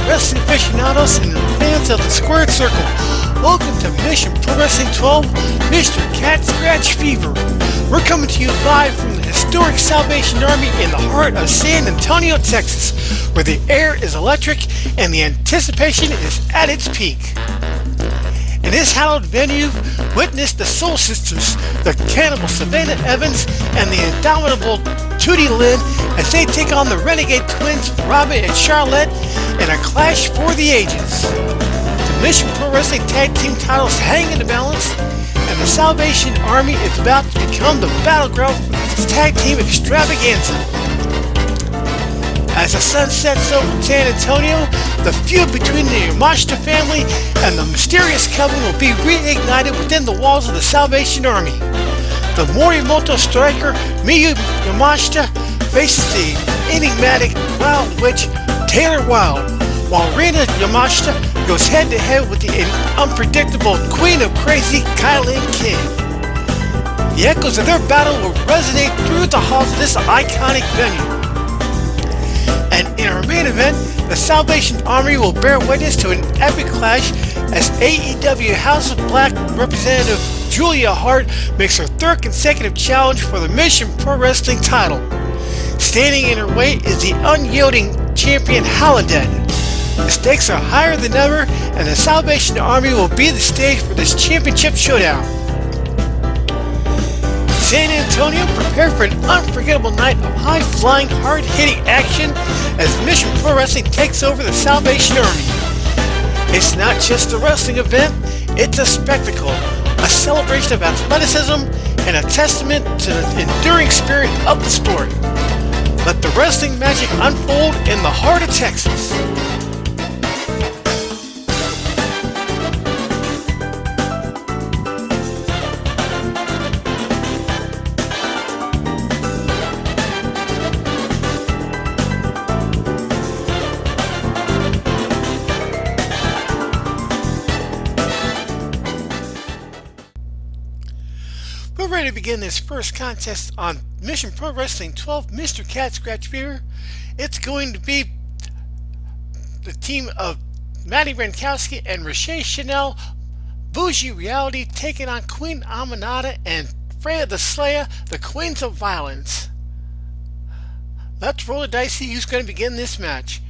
wrestling aficionados and fans of the Squared Circle. Welcome to Mission Pro Wrestling 12, Mr. Cat Scratch Fever. We're coming to you live from the historic Salvation Army in the heart of San Antonio, Texas, where the air is electric and the anticipation is at its peak. In this hallowed venue, witness the Soul Sistaz, the Cannibal Savannah Evans, and the indomitable Tootie Lynn as they take on the Renegade Twins, Robyn and Charlette, in a clash for the ages. The Mission Pro Wrestling Tag Team titles hang in the balance, and the Salvation Army is about to become the battleground for this tag team extravaganza. As the sun sets over San Antonio, the feud between the Yamashita family and the mysterious Coven will be reignited within the walls of the Salvation Army. The Morimoto Striker, Miyu Yamashita, faces the enigmatic Wilde Witch, Taylor Wilde, while Rina Yamashita goes head-to-head with the unpredictable Queen of Crazy, Kilynn King. The echoes of their battle will resonate through the halls of this iconic venue. And in our main event, the Salvation Army will bear witness to an epic clash as AEW House of Black representative Julia Hart makes her third consecutive challenge for the Mission Pro Wrestling title. Standing in her way is the unyielding champion Holidead. The stakes are higher than ever, and the Salvation Army will be the stage for this championship showdown. San Antonio, prepare for an unforgettable night of high-flying, hard-hitting action as Mission Pro Wrestling takes over the Salvation Army. It's not just a wrestling event, it's a spectacle, a celebration of athleticism, and a testament to the enduring spirit of the sport. Let the wrestling magic unfold in the heart of Texas. We're ready to begin this first contest on Mission Pro Wrestling 12, Mr. Cat Scratch Fever. It's going to be the team of Maddie Rankowski and Rashay Chanel, Bougie Reality, taking on Queen Aminata and Freya the Slayer, the Queens of Violence. Let's roll the dice, see who's going to begin this match.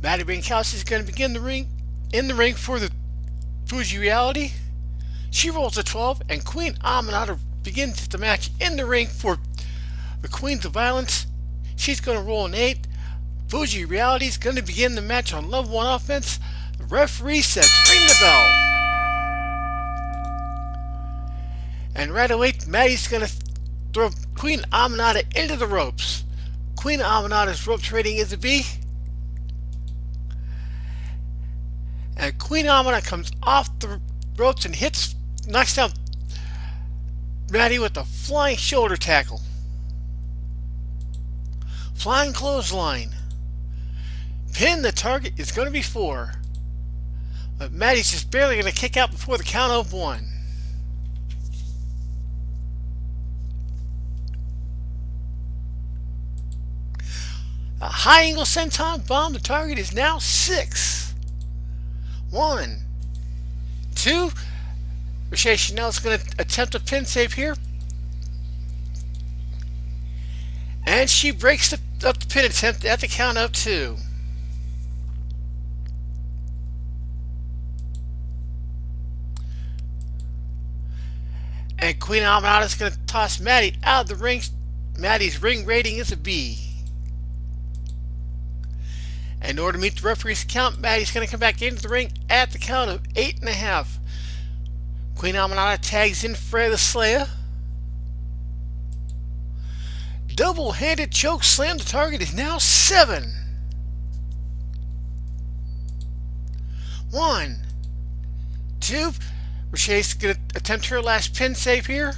Maddie Rankowski is going to begin in the ring for the Bougie Reality. She rolls a 12, and Queen Aminata begins the match in the ring for the Queens of Violence. She's going to roll an 8. Bougie Reality is going to begin the match on level 1 offense. The referee says ring the bell. And right away, Maddie's going to throw Queen Aminata into the ropes. Queen Aminata's rope trading is a B. And Queen Aminata comes off the ropes and knocks down Maddie with a flying shoulder tackle. Flying clothesline. Pin, the target is going to be 4. But Maddie's just barely going to kick out before the count of 1. A high angle senton bomb, the target is now 6. 1, 2. Rashay Chanel is going to attempt a pin save here. And she breaks up the pin attempt at the count of 2. And Queen Aminata is going to toss Maddie out of the ring. Maddie's ring rating is a B. And in order to meet the referee's count, Maddie's going to come back into the ring at the count of 8.5. Queen Aminata tags in Freya the Slayer. Double-handed choke slam. The target is now 7. 1, 2. Rashay's going to attempt her last pin save here.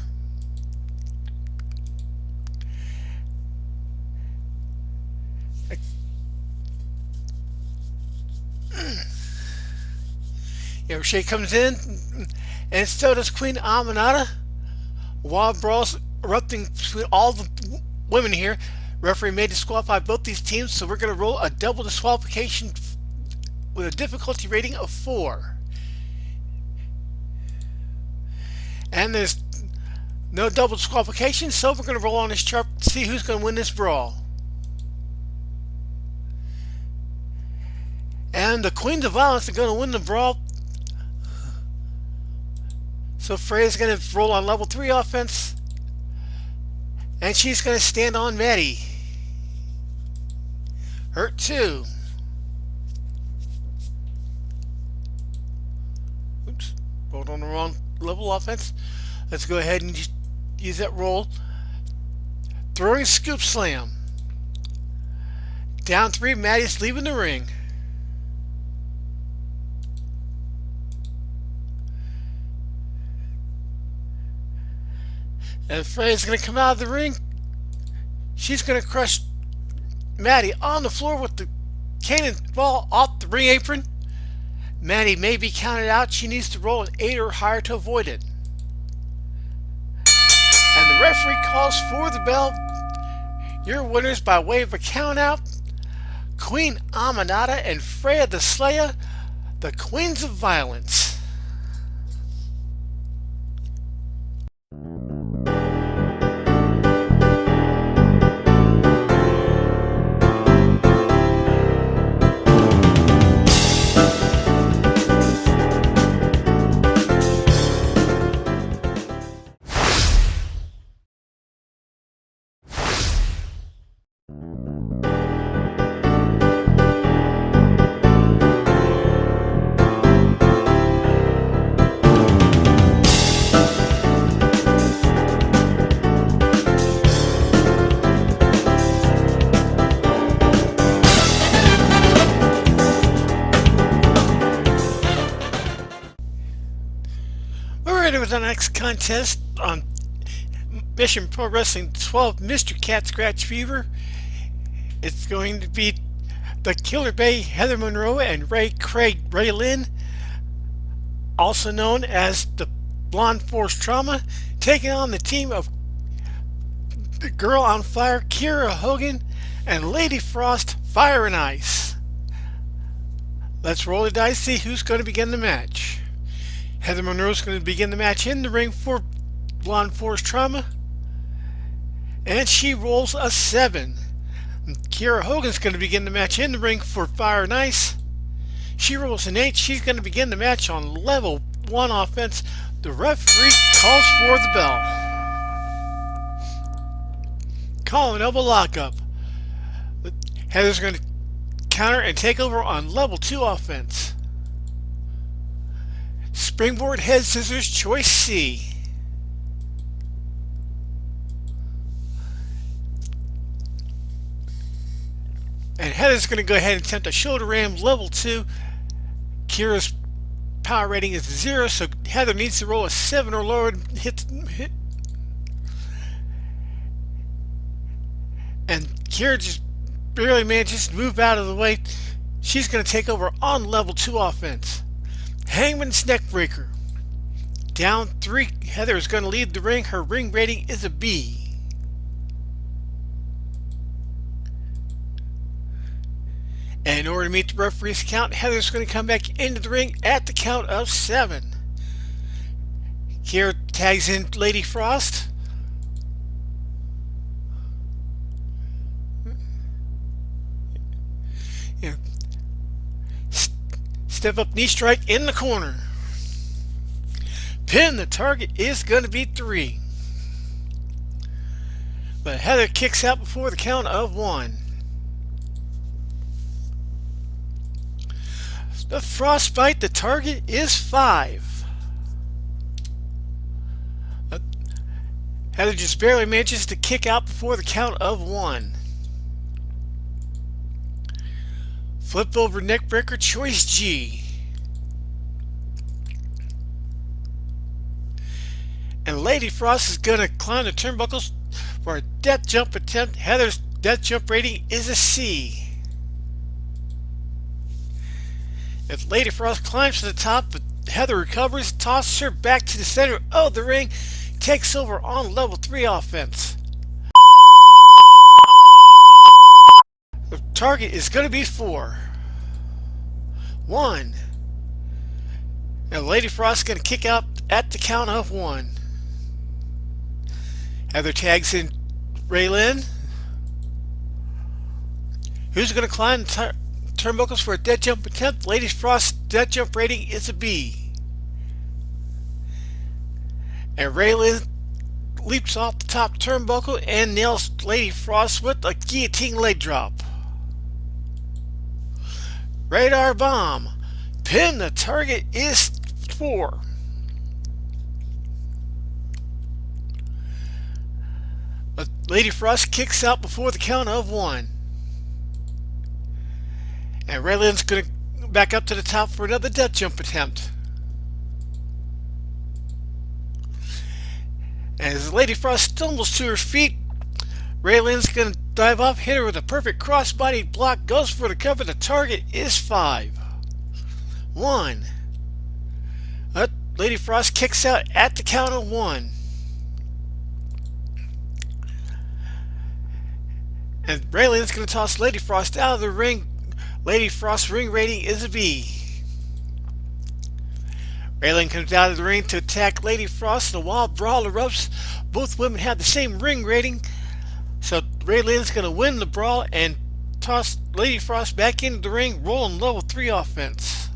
Yeah, Rashay comes in, and so does Queen Aminata. Wild brawls erupting between all the women here. Referee may disqualify both these teams, so we're going to roll a double disqualification with a difficulty rating of 4. And there's no double disqualification, so we're going to roll on this chart to see who's going to win this brawl. And the Queens of Violence are going to win the brawl. So Freya's going to roll on level 3 offense. And she's going to stand on Maddie. Hurt 2. Oops. Rolled on the wrong level offense. Let's go ahead and use that roll. Throwing scoop slam. Down 3, Maddie's leaving the ring. And Freya's going to come out of the ring. She's going to crush Maddie on the floor with the cannonball off the ring apron. Maddie may be counted out. She needs to roll an 8 or higher to avoid it. And the referee calls for the bell. Your winners by way of a count out: Queen Aminata and Freya the Slayer, the Queens of Violence. With the next contest on Mission Pro Wrestling 12 Mr. Cat Scratch Fever. It's going to be the Killer Bay Heather Monroe and Ray Lynn, also known as the Blonde Force Trauma, taking on the team of the Girl on Fire Kiera Hogan and Lady Frost Fire and Ice. Let's roll the dice, see who's going to begin the match. Heather Monroe is going to begin the match in the ring for Blonde Force Trauma. And she rolls a 7. Kiera Hogan's going to begin the match in the ring for Fire and Ice. She rolls an 8. She's going to begin the match on level 1 offense. The referee calls for the bell. Calling elbow lockup. Heather's going to counter and take over on level 2 offense. Springboard head scissors choice C. And Heather's going to go ahead and attempt a shoulder ram level 2. Kira's power rating is 0, so Heather needs to roll a 7 or lower and hit. And Kira just barely manages to move out of the way. She's going to take over on level 2 offense. Hangman's Neckbreaker. Down 3, Heather is going to lead the ring. Her ring rating is a B. And in order to meet the referee's count, Heather's going to come back into the ring at the count of 7. Kiera tags in Lady Frost. Yeah. Step up knee strike in the corner. Pin, the target is going to be 3. But Heather kicks out before the count of 1. The frostbite, the target is 5. Heather just barely manages to kick out before the count of 1. Flip over neckbreaker choice G. And Lady Frost is going to climb the turnbuckles for a death jump attempt. Heather's death jump rating is a C. If Lady Frost climbs to the top, but Heather recovers, tosses her back to the center of the ring, takes over on level 3 offense. The target is going to be 4. 1. And Lady Frost is going to kick out at the count of 1. Heather tags in Raylynn, who's going to climb the turnbuckles for a dead jump attempt. Lady Frost's dead jump rating is a B. And Raylynn leaps off the top turnbuckle and nails Lady Frost with a guillotine leg drop. Radar bomb. Pin, the target is 4. But Lady Frost kicks out before the count of 1. And Raylynn's going to back up to the top for another death jump attempt. And as Lady Frost stumbles to her feet, Raylynn's going to dive up, hit her with a perfect crossbody block, goes for the cover. The target is 5. 1. Lady Frost kicks out at the count of 1. And Raylynn's going to toss Lady Frost out of the ring. Lady Frost's ring rating is a B. Raylynn comes out of the ring to attack Lady Frost. The wild brawl erupts. Both women have the same ring rating, so Raylynn's going to win the brawl and toss Lady Frost back into the ring, rolling level 3 offense.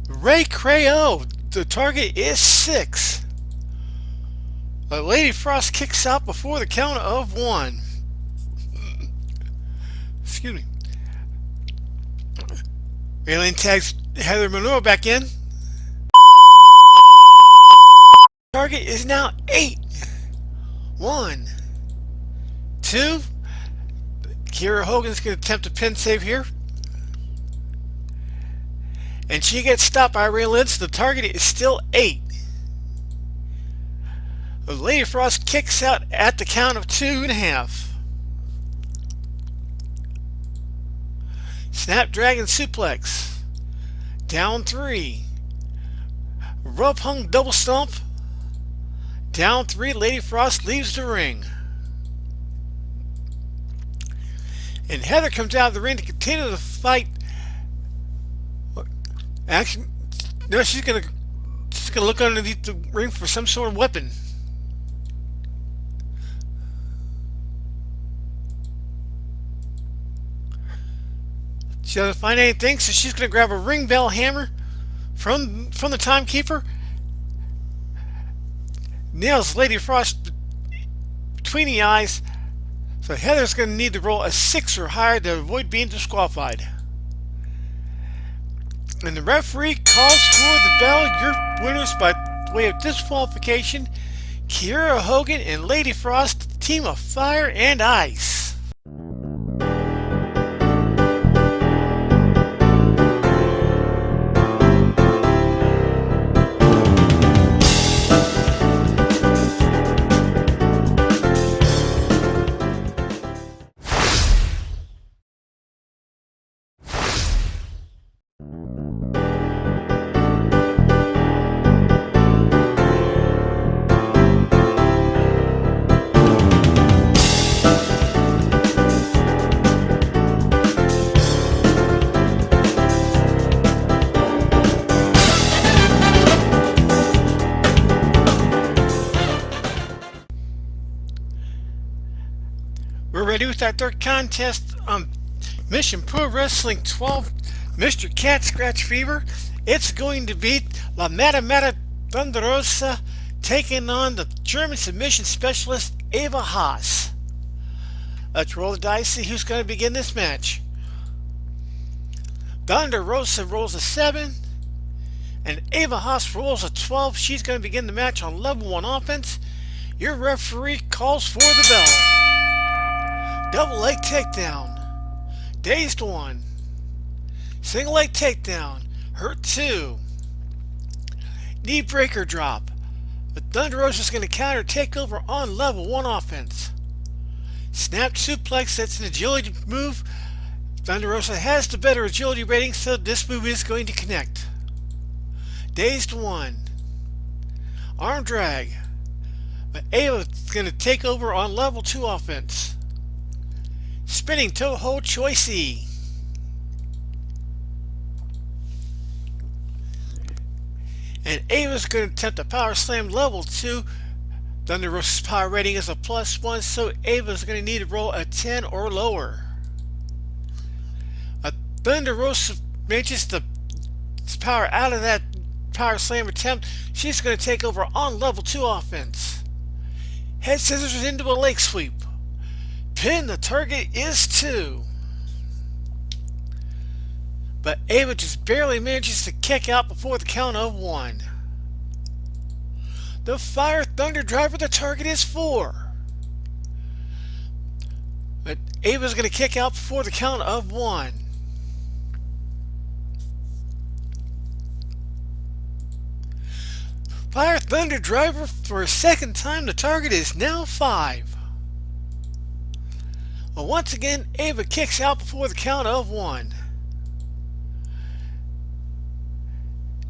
Ray Creo, the target is 6. Lady Frost kicks out before the count of 1. Excuse me. Raylynn tags Heather Monroe back in. Target is now 8. 1. 2. Kiera Hogan's going to attempt a pin save here. And she gets stopped by Raylynn, so the target is still 8. Lady Frost kicks out at the count of 2.5. Snapdragon suplex. Down 3. Rope hung double stomp. Down 3. Lady Frost leaves the ring. And Heather comes out of the ring to continue the fight. Actually, no, she's gonna look underneath the ring for some sort of weapon. She doesn't find anything, so she's going to grab a ring bell hammer from the timekeeper. Nails Lady Frost between the eyes. So Heather's going to need to roll a 6 or higher to avoid being disqualified. And the referee calls for the bell. Your winners by way of disqualification, Kiera Hogan and Lady Frost, team of fire and ice. We're ready with our third contest on Mission Pro Wrestling 12, Mr. Cat Scratch Fever. It's going to be La Mata Thunderosa taking on the German submission specialist Ava Haas. Let's roll the dice, see who's going to begin this match. Thunder Rosa rolls a 7, and Ava Haas rolls a 12. She's going to begin the match on level 1 offense. Your referee calls for the bell. Double leg takedown. Dazed 1. Single leg takedown. Hurt 2. Knee breaker drop. But Thunder Rosa's going to counter takeover on level 1 offense. Snap suplex, that's an agility move. Thunder Rosa has the better agility rating, so this move is going to connect. Dazed 1. Arm drag. But Ava's going to take over on level 2 offense. Spinning toe hold choice E. And Ava's going to attempt a power slam level 2. Thunder Rosa's power rating is a +1, so Ava's going to need to roll a 10 or lower. Thunder Rosa manages to power out of that power slam attempt. She's going to take over on level 2 offense. Head scissors into a leg sweep. Pin, the target is 2. But Ava just barely manages to kick out before the count of 1. The Fire Thunder Driver, the target is 4. But Ava's going to kick out before the count of 1. Fire Thunder Driver for a second time, the target is now 5. But once again, Ava kicks out before the count of 1.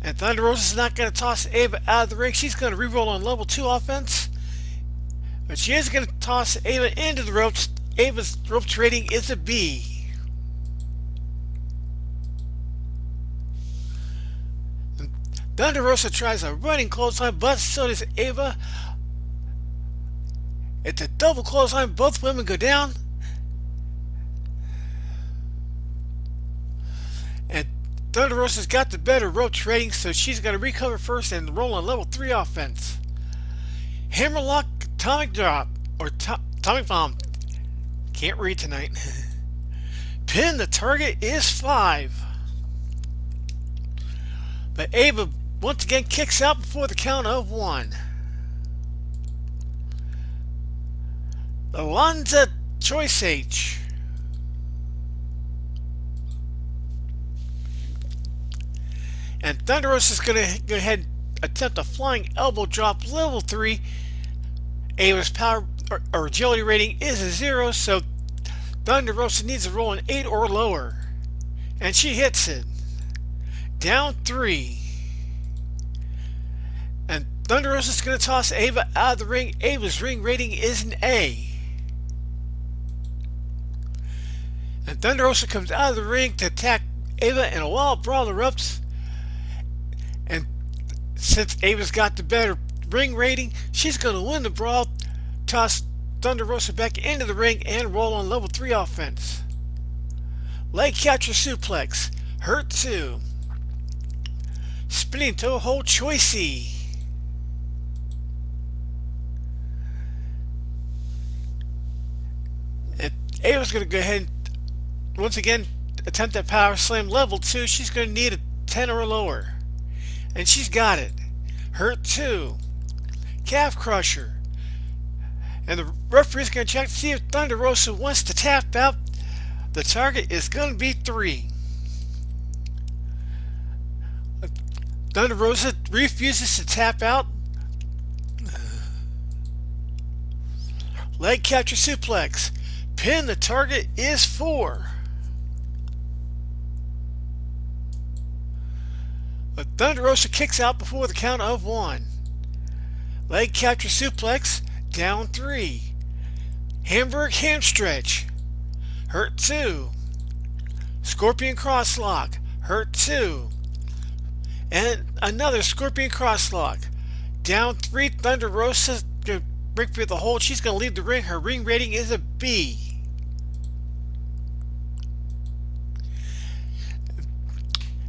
And Thunder Rosa's not going to toss Ava out of the ring. She's going to reroll on level 2 offense. But she is going to toss Ava into the ropes. Ava's ropes rating is a B. And Thunder Rosa tries a running clothesline, but so does Ava. It's a double clothesline. Both women go down. And Thunder Rosa's got the better ropes rating, so she's going to recover first and roll on level 3 offense. Hammerlock Atomic Drop, or Atomic Bomb. Can't read tonight. Pin, the target is 5. But Ava once again kicks out before the count of 1. Alonza Choice H. And Thunder Rosa is going to go ahead and attempt a flying elbow drop level 3. Ava's power or agility rating is a 0, so Thunder Rosa needs to roll an 8 or lower. And she hits it. Down 3. And Thunder Rosa is going to toss Ava out of the ring. Ava's ring rating is an A. And Thunder Rosa comes out of the ring to attack Ava, and a wild brawl erupts. And since Ava's got the better ring rating, she's going to win the brawl, toss Thunder Rosa back into the ring, and roll on level 3 offense. Leg capture suplex. Hurt 2. Spinning toe hold choicey. And Ava's going to go ahead and once again attempt that power slam level 2. She's going to need a 10 or lower. And she's got it. Hurt 2. Calf crusher. And the referee's going to check to see if Thunder Rosa wants to tap out. The target is going to be 3. Thunder Rosa refuses to tap out. Leg capture suplex. Pin, the target is 4. But Thunder Rosa kicks out before the count of 1. Leg capture suplex, down 3. Hamburg ham stretch, hurt 2. Scorpion cross lock, hurt 2. And another scorpion cross lock, down 3. Thunder Rosa to break through the hold. She's going to leave the ring. Her ring rating is a B.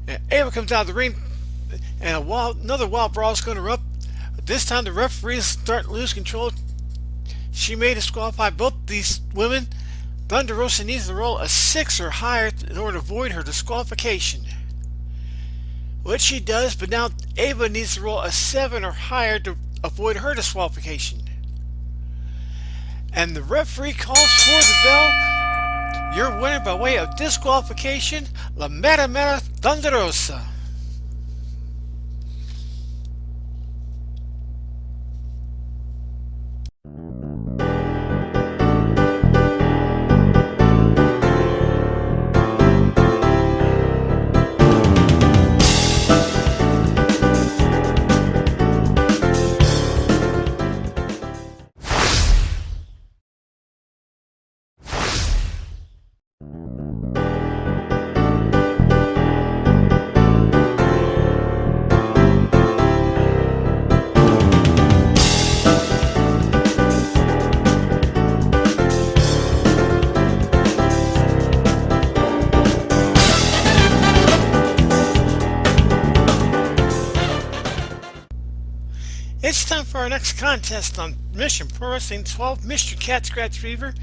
And Ava comes out of the ring, and another wild brawl is going to erupt. This time the referees start to lose control. She may disqualify both these women. Thunder Rosa needs to roll a 6 or higher in order to avoid her disqualification, which she does, but now Ava needs to roll a 7 or higher to avoid her disqualification. And the referee calls for the bell. Your winner by way of disqualification, La Mera Mera Thunder Rosa. for our next contest on Mission Pro Wrestling 12 Mr. Cat Scratch Fever.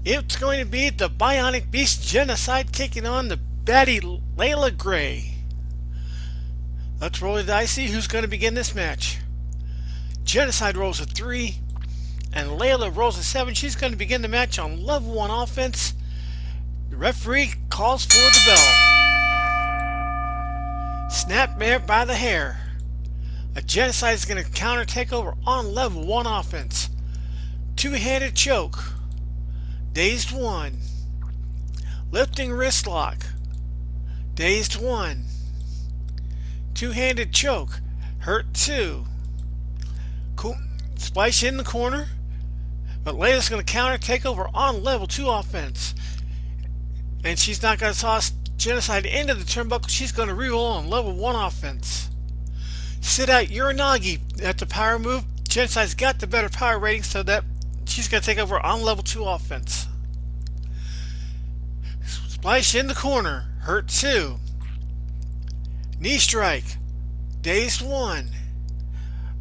It's going to be the Bionic Beast Genocide taking on the baddie Layla Gray. Let's roll the dice, see who's going to begin this match. Genocide rolls a 3, and Layla rolls a 7. She's going to begin the match on level 1 offense. The referee calls for the bell. Snapmare by the hair. A Genocide is going to counter takeover on level 1 offense. Two-handed choke. Dazed 1. Lifting wrist lock. Dazed 1. Two-handed choke. Hurt 2. Cool. Splash in the corner. But Layla's going to counter takeover on level 2 offense. And she's not going to toss Genocide into the turnbuckle. She's going to reroll on level 1 offense. Sit out Uranagi at the power move. Genocide's got the better power rating, so that she's going to take over on level 2 offense. Splash in the corner. Hurt 2. Knee strike. Dazed 1.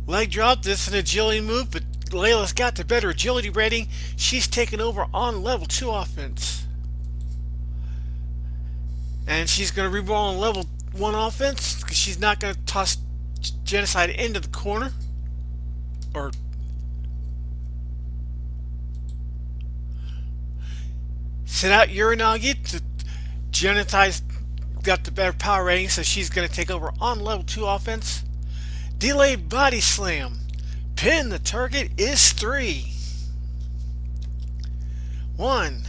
Leg drop. This is an agility move, but Layla's got the better agility rating. She's taking over on level 2 offense. And she's going to reroll on level 1 offense because she's not going to toss Genocide into the corner. Or sit out Uranagi. Genocide's got the better power rating, so she's going to take over on level 2 offense. Delayed body slam. Pin. The target is 3. 1.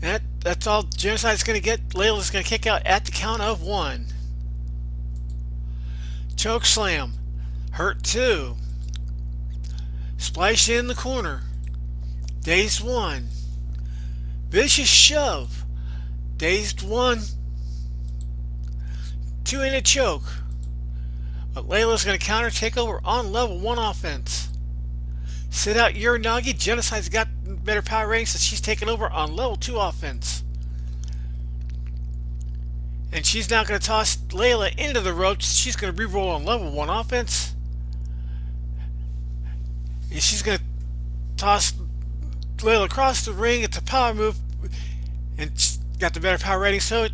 That's all Genocide's going to get. Layla's going to kick out at the count of 1. Choke slam. Hurt 2. Splash in the corner. Dazed 1. Vicious shove. Dazed 1. Two-handed choke. But Layla's going to counter takeover on level 1 offense. Sit out Uranagi. Genocide's got better power rating, so she's taking over on level 2 offense. And she's not going to toss Layla into the ropes. She's going to reroll on level 1 offense. And she's going to toss Layla across the ring. It's a power move. And she's got the better power rating, so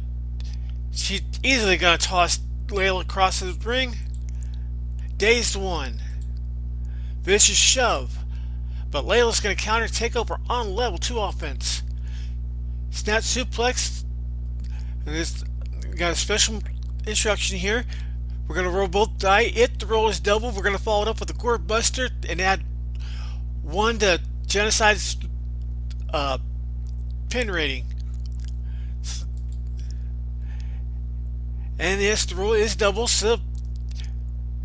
she's easily going to toss Layla across the ring. Dazed 1. Vicious shove. But Layla's going to counter takeover on level 2 offense. Snatch suplex. And this got a special instruction here. We're going to roll both die. If the roll is double, we're going to follow it up with a gourd buster and add 1 to Genocide's pin rating. And yes, the roll is double, so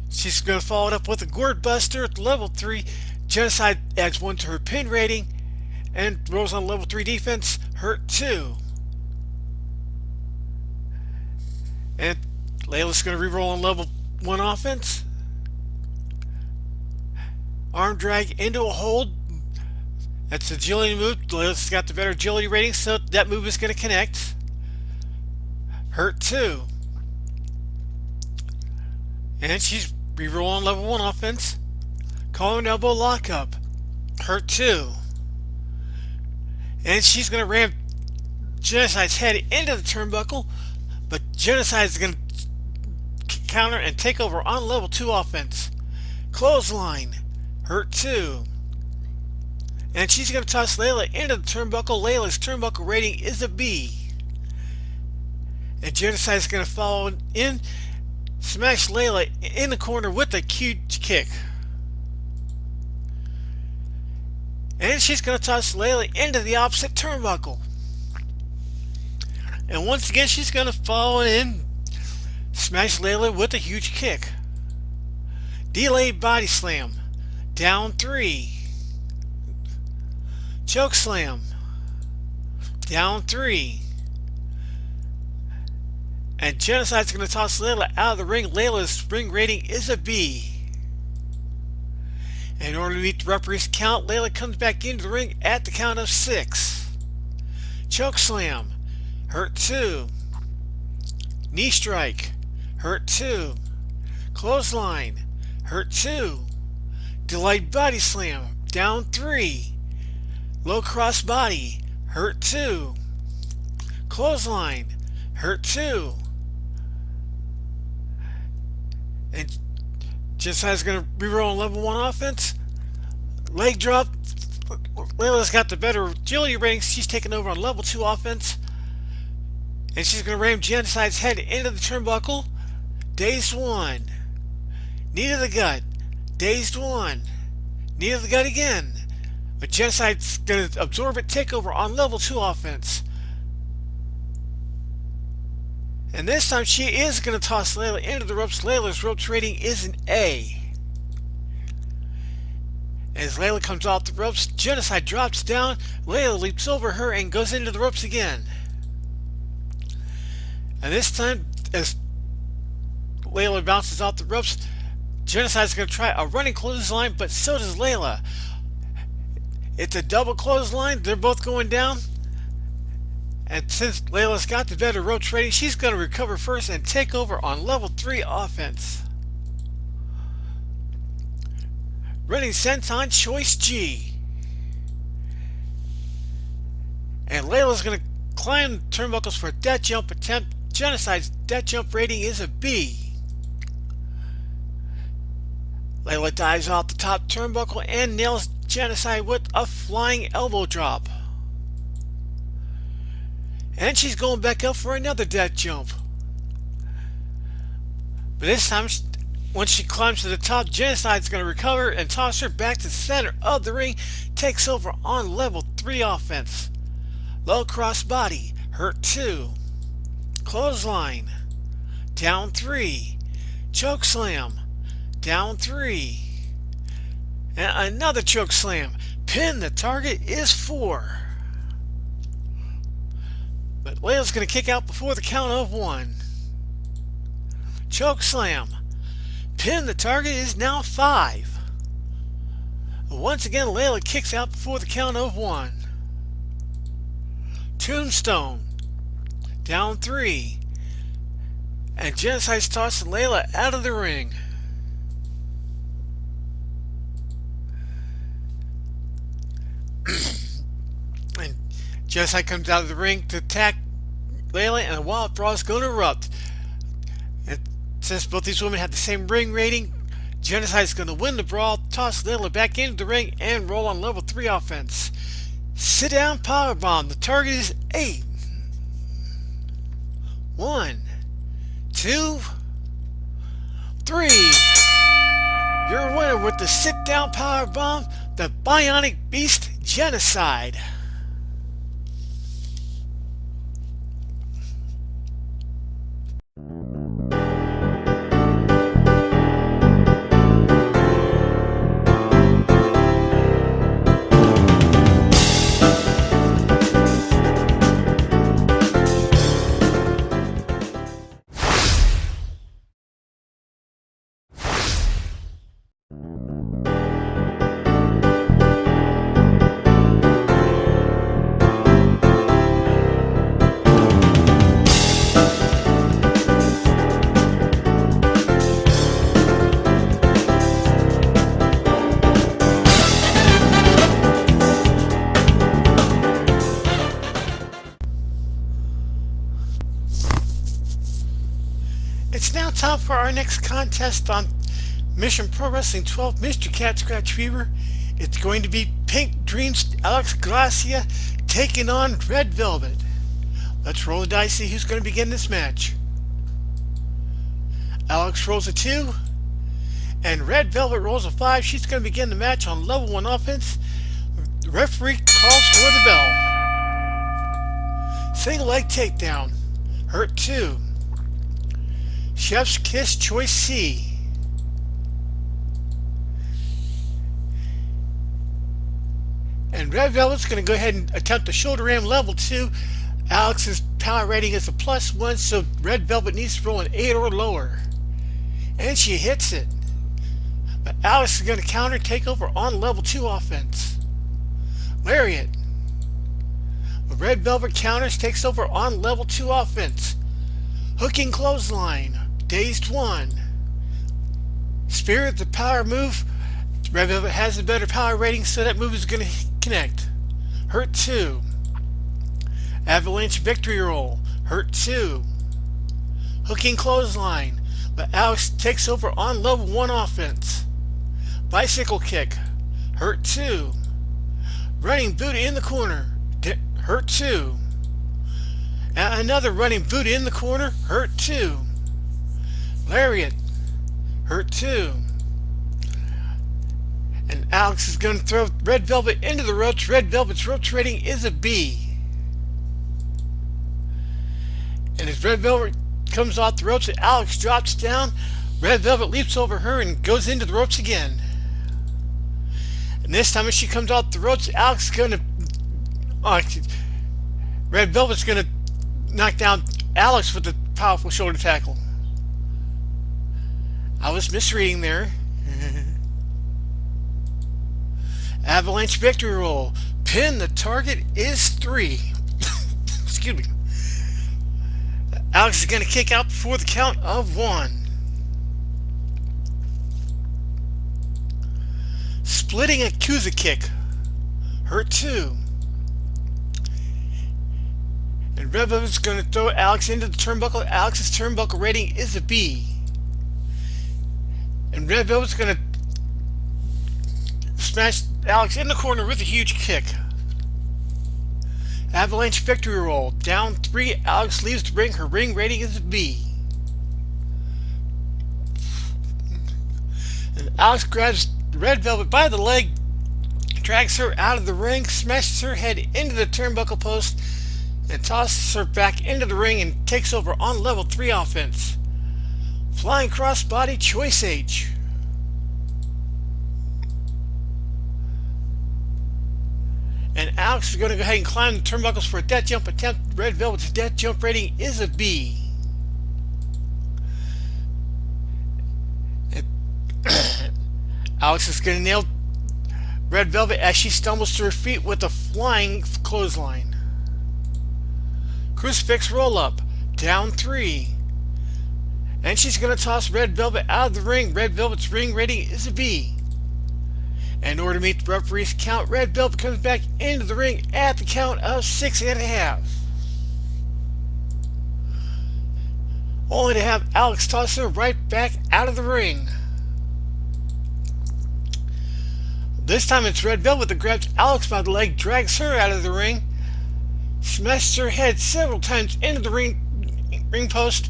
she's going to follow it up with a gourd buster at level 3. Genocide adds 1 to her pin rating and rolls on level 3 defense. Hurt 2. And Layla's going to reroll on level 1 offense. Arm drag into a hold. That's the agility move. Layla's got the better agility rating, so that move is going to connect. Hurt 2. And she's reroll on level 1 offense. Collar elbow lockup. Hurt 2. And she's going to ram Genocide's head into the turnbuckle, but Genocide is going to counter and take over on level 2 offense. Clothesline. Hurt 2. And she's going to toss Layla into the turnbuckle. Layla's turnbuckle rating is a B. And Genocide is going to follow in, smash Layla in the corner with a huge kick. And she's going to toss Layla into the opposite turnbuckle. And once again, she's going to follow in, smash Layla with a huge kick. Delayed body slam. Down 3. Choke slam. Down 3. And Genocide's going to toss Layla out of the ring. Layla's ring rating is a B. In order to meet the referee's count, Layla comes back into the ring at the count of 6. Choke slam. Hurt 2. Knee strike. Hurt 2. Clothesline. hurt 2. Delayed body slam, down 3. Low cross body, hurt 2. Clothesline, hurt 2. And Genocide's going to reroll on level 1 offense. Leg drop. Layla's got the better agility ratings. She's taking over on level 2 offense. And she's going to ram Genocide's head into the turnbuckle. Dazed 1. Knee to the gut. Dazed 1. Knee to the gut again. But Genocide's going to absorb it, take over on level 2 offense. And this time she is going to toss Layla into the ropes. Layla's ropes rating is an A. As Layla comes off the ropes, Genocide drops down. Layla leaps over her and goes into the ropes again. And this time, as Layla bounces off the ropes, Genocide's going to try a running clothesline, but so does Layla. It's a double clothesline. They're both going down. And since Layla's got the better ropes rating, she's going to recover first and take over on level 3 offense. Running senton choice G. And Layla's going to climb the turnbuckles for a death jump attempt. Genocide's death jump rating is a B. Layla dives off the top turnbuckle and nails Genocide with a flying elbow drop. And she's going back up for another death jump. But this time, once she climbs to the top, Genocide's going to recover and toss her back to the center of the ring. Takes over on level 3 offense. Low cross body, hurt 2. Clothesline, down 3. Choke slam, down 3. And another choke slam. Pin, the target is 4. But Layla's going to kick out before the count of 1. Choke slam. Pin, the target is now 5. Once again, Layla kicks out before the count of 1. Tombstone. Down 3. And Genocide's tossing Layla out of the ring. And Genocide comes out of the ring to attack Layla, and a wild brawl is going to erupt. And since both these women have the same ring rating, Genocide is going to win the brawl, toss Layla back into the ring, and roll on level 3 offense. Sit down powerbomb. The target is 8. 1, 2, 3. Your winner with the sit down powerbomb, the Bionic Beast Genocide. It's now time for our next contest on Mission Pro Wrestling 12 Mr. Cat Scratch Fever. It's going to be Pink Dreams Alex Gracia taking on Red Velvet. Let's roll the dice, see who's going to begin this match. Alex rolls a 2, and Red Velvet rolls a 5. She's going to begin the match on level 1 offense. The referee calls for the bell. Single leg takedown, hurt 2. Chef's Kiss choice C. And Red Velvet's going to go ahead and attempt a shoulder ram level 2. Alex's power rating is a +1, so Red Velvet needs to roll an 8 or lower. And she hits it. But Alex is going to counter, take over on level 2 offense. Lariat. Red Velvet counters, takes over on level 2 offense. Hooking clothesline. Dazed 1. Spirit, the power move. Red Velvet has a better power rating, so that move is going to connect. Hurt 2. Avalanche victory roll. Hurt 2. Hooking clothesline, but Alex takes over on level 1 offense. Bicycle kick. Hurt 2. Running boot in the corner. Hurt 2. And another running boot in the corner. Hurt 2. Lariat. Hurt 2. And Alex is going to throw Red Velvet into the ropes. Red Velvet's ropes rating is a B. And as Red Velvet comes off the ropes and Alex drops down, Red Velvet leaps over her and goes into the ropes again. And this time as she comes off the ropes, Alex is going to... Red Velvet's going to knock down Alex with a powerful shoulder tackle. I was misreading there. Avalanche victory roll. Pin, the target is 3. Excuse me. Alex is going to kick out before the count of 1. Splitting Akusa kick. Hurt 2. And Red Velvet's going to throw Alex into the turnbuckle. Alex's turnbuckle rating is a B. And Red Velvet's going to smash Alex in the corner with a huge kick. Avalanche victory roll. Down 3. Alex leaves the ring. Her ring rating is a B. And Alex grabs Red Velvet by the leg, drags her out of the ring, smashes her head into the turnbuckle post, and tosses her back into the ring and takes over on level 3 offense. Flying crossbody choice H. And Alex is going to go ahead and climb the turnbuckles for a death jump attempt. Red Velvet's death jump rating is a B. Alex is going to nail Red Velvet as she stumbles to her feet with a flying clothesline. Crucifix roll up. Down 3. And she's going to toss Red Velvet out of the ring. Red Velvet's ring rating is a B. And in order to meet the referee's count, Red Velvet comes back into the ring at the count of 6.5. Only to have Alex toss her right back out of the ring. This time it's Red Velvet that grabs Alex by the leg, drags her out of the ring, smashes her head several times into the ring post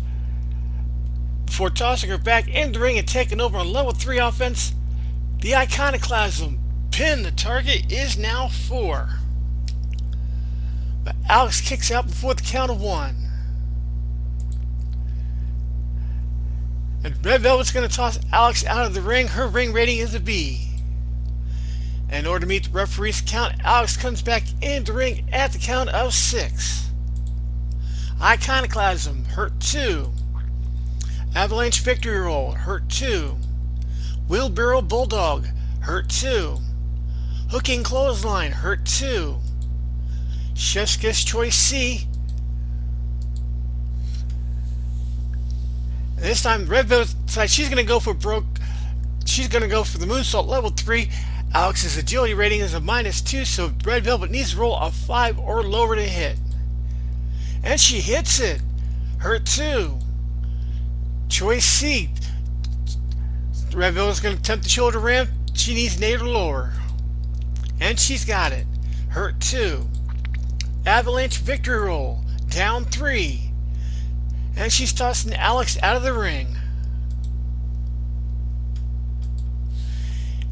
before tossing her back into the ring and taking over on level 3 offense. The Iconoclasm pin, the target is now 4. But Alex kicks out before the count of 1. And Red Velvet's going to toss Alex out of the ring. Her ring rating is a B. And in order to meet the referee's count, Alex comes back into the ring at the count of 6. Iconoclasm, hurt 2. Avalanche victory roll, hurt 2. Wheelbarrow bulldog, hurt 2. Hooking clothesline, hurt 2. Chef's Kiss choice C. And this time Red Velvet decides she's going to go for She's going to go for the moonsault level 3. Alex's agility rating is a -2, so Red Velvet needs to roll a 5 or lower to hit. And she hits it. Hurt 2. Choice C. Red Velvet's going to attempt the shoulder ramp. She needs an 8 or lower. And she's got it. Hurt 2. Avalanche victory roll. Down 3. And she's tossing Alex out of the ring.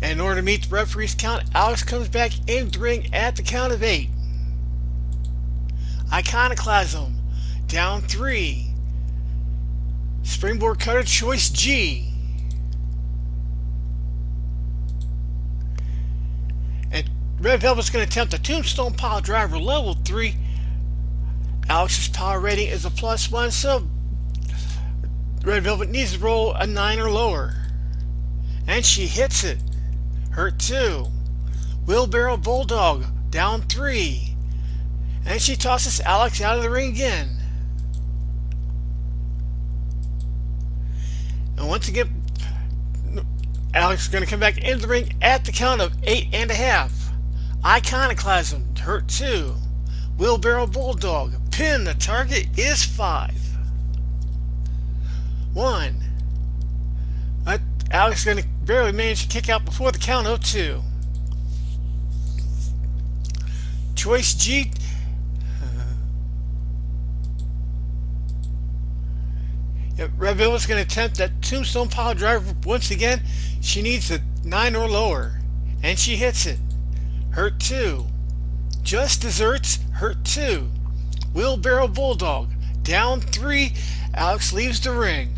And in order to meet the referee's count, Alex comes back in the ring at the count of 8. Iconoclasm, down 3. Springboard cutter choice G. And Red Velvet's going to attempt a tombstone pile driver level 3. Alex's power rating is a +1, so Red Velvet needs to roll a 9 or lower. And she hits it. Hurt 2. Wheelbarrow bulldog, down 3. And she tosses Alex out of the ring again. And once again, Alex is going to come back into the ring at the count of 8.5. Iconoclasm, hurt 2. Wheelbarrow Bulldog, pin, the target is 5. 1. Alex is going to barely manage to kick out before the count of 2. Choice G. Red Velvet's going to attempt that tombstone pile driver once again. She needs a 9 or lower, and she hits it. Hurt 2. Just Desserts, hurt 2. Wheelbarrow Bulldog, down 3. Alex leaves the ring.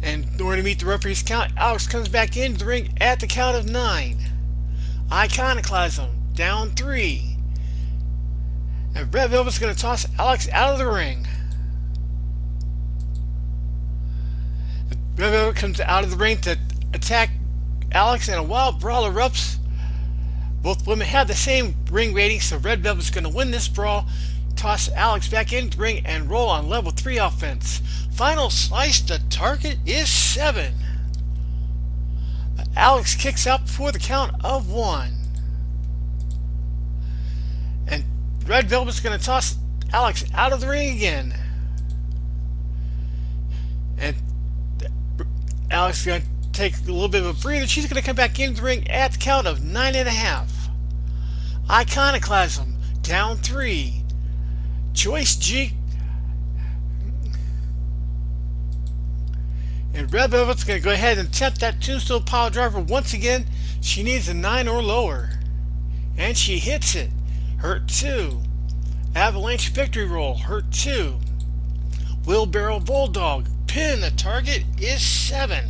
And in order to meet the referee's count, Alex comes back into the ring at the count of 9. Iconoclasm, down 3. And Red Velvet's going to toss Alex out of the ring. Red Velvet comes out of the ring to attack Alex, and a wild brawl erupts. Both women have the same ring rating, so Red Velvet's going to win this brawl, toss Alex back into the ring, and roll on level 3 offense. Final slice, the target is 7. Alex kicks out before the count of 1. And Red Velvet's going to toss Alex out of the ring again. And Alex is going to take a little bit of a breather. She's going to come back into the ring at the count of 9.5. Iconoclasm, down 3. Choice G. And Red Velvet's going to go ahead and attempt that tombstone pile driver once again. She needs a 9 or lower. And she hits it. Hurt 2. Avalanche victory roll, hurt 2. Wheelbarrow Bulldog, pin, the target is 7.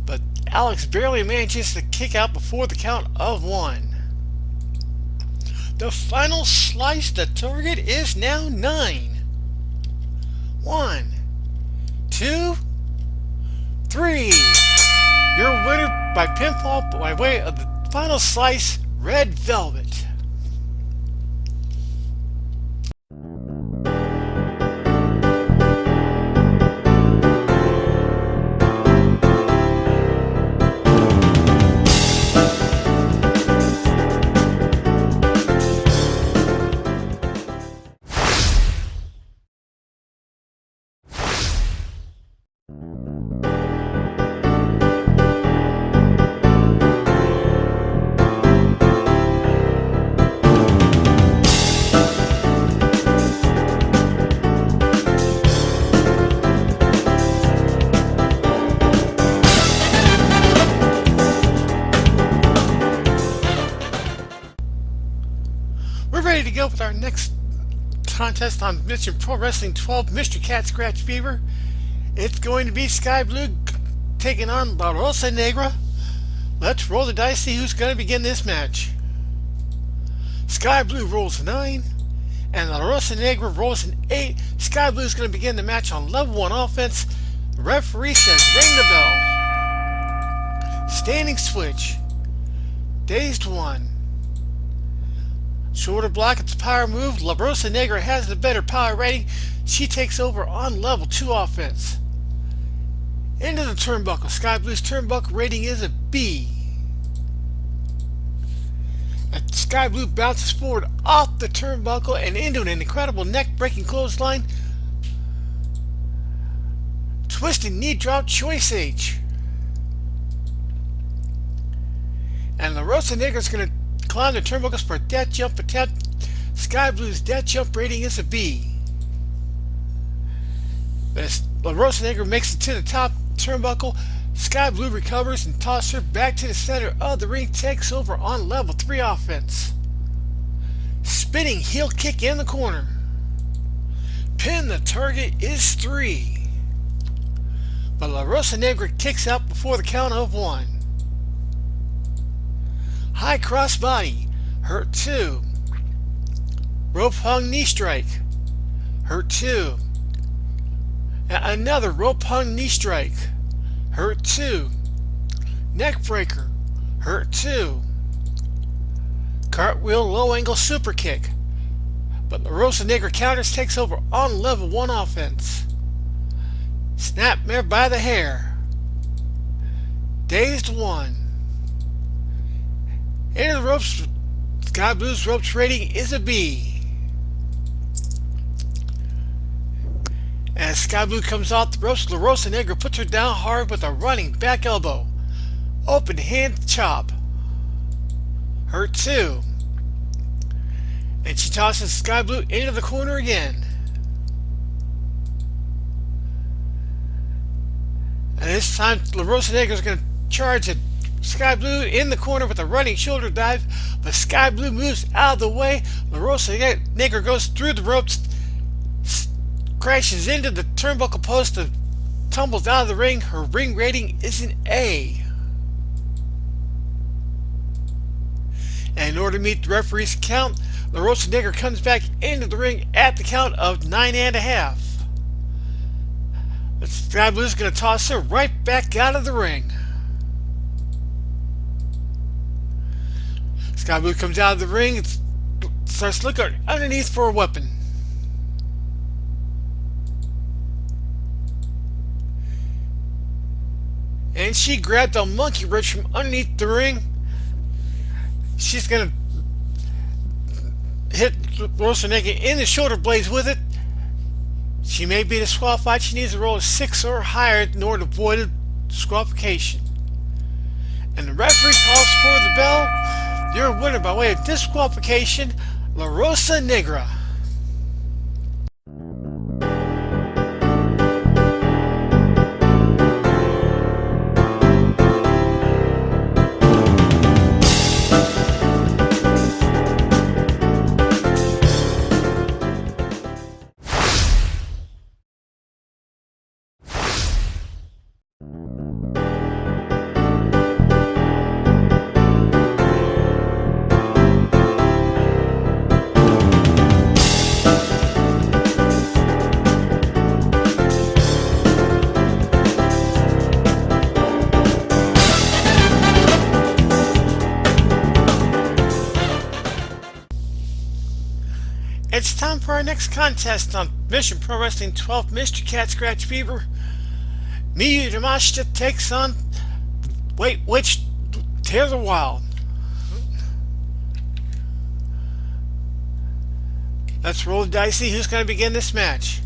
But Alex barely manages to kick out before the count of 1. The final slice, the target is now 9. 1, 2, 3. Your winner by pinfall by way of the final slice, Red Velvet. Ready to go with our next contest on Mission Pro Wrestling 12 Mr. Cat Scratch Fever. It's going to be Sky Blue taking on La Rosa Negra. Let's roll the dice, see who's going to begin this match. Sky Blue rolls a 9 and La Rosa Negra rolls an 8. Sky Blue is going to begin the match on level 1 offense. The referee says ring the bell. Standing switch. Dazed 1. Shoulder block, it's a power move. La Rosa Negra has the better power rating. She takes over on level 2 offense. Into the turnbuckle. Sky Blue's turnbuckle rating is a B. And Sky Blue bounces forward off the turnbuckle and into an incredible neck-breaking clothesline. Twisting knee drop, choice H. And La Rosa Negra is going to climb the turnbuckles for a death jump attempt. Sky Blue's death jump rating is a B. As La Rosa Negra makes it to the top turnbuckle, Sky Blue recovers and tosses her back to the center of the ring, takes over on level 3 offense. Spinning heel kick in the corner. Pin, the target is 3. But La Rosa Negra kicks out before the count of 1. High cross body, hurt 2. Rope hung knee strike, hurt 2. Another rope hung knee strike, hurt 2. Neck breaker, hurt 2. Cartwheel low angle super kick, but La Rosa Negra counters, takes over on level 1 offense. Snap Mare by the hair. Dazed one. Into the ropes. Sky Blue's ropes rating is a B. As Sky Blue comes off the ropes, La Rosa Negra puts her down hard with a running back elbow. Open hand chop. Hurt too. And she tosses Sky Blue into the corner again. And this time, La Rosa Negra is going to charge at Sky Blue in the corner with a running shoulder dive, but Sky Blue moves out of the way. La Rosa Negra goes through the ropes, crashes into the turnbuckle post, and tumbles out of the ring. Her ring rating is an A. And in order to meet the referee's count, La Rosa Negra comes back into the ring at the count of 9.5. But Sky Blue is going to toss her right back out of the ring. Sky Blue comes out of the ring and starts looking underneath for a weapon. And she grabbed a monkey wrench from underneath the ring. She's going to hit Rosa Negra in the shoulder blades with it. She may be disqualified. She needs to roll a 6 or higher in order to avoid a disqualification. And the referee calls for the bell. Your winner by way of disqualification, La Rosa Negra. It's time for our next contest on Mission Pro Wrestling 12 Mr. Cat Scratch Fever. Miyu Yamashita takes on Wilde Witch Taylor Wilde. Let's roll the dice, see who's going to begin this match.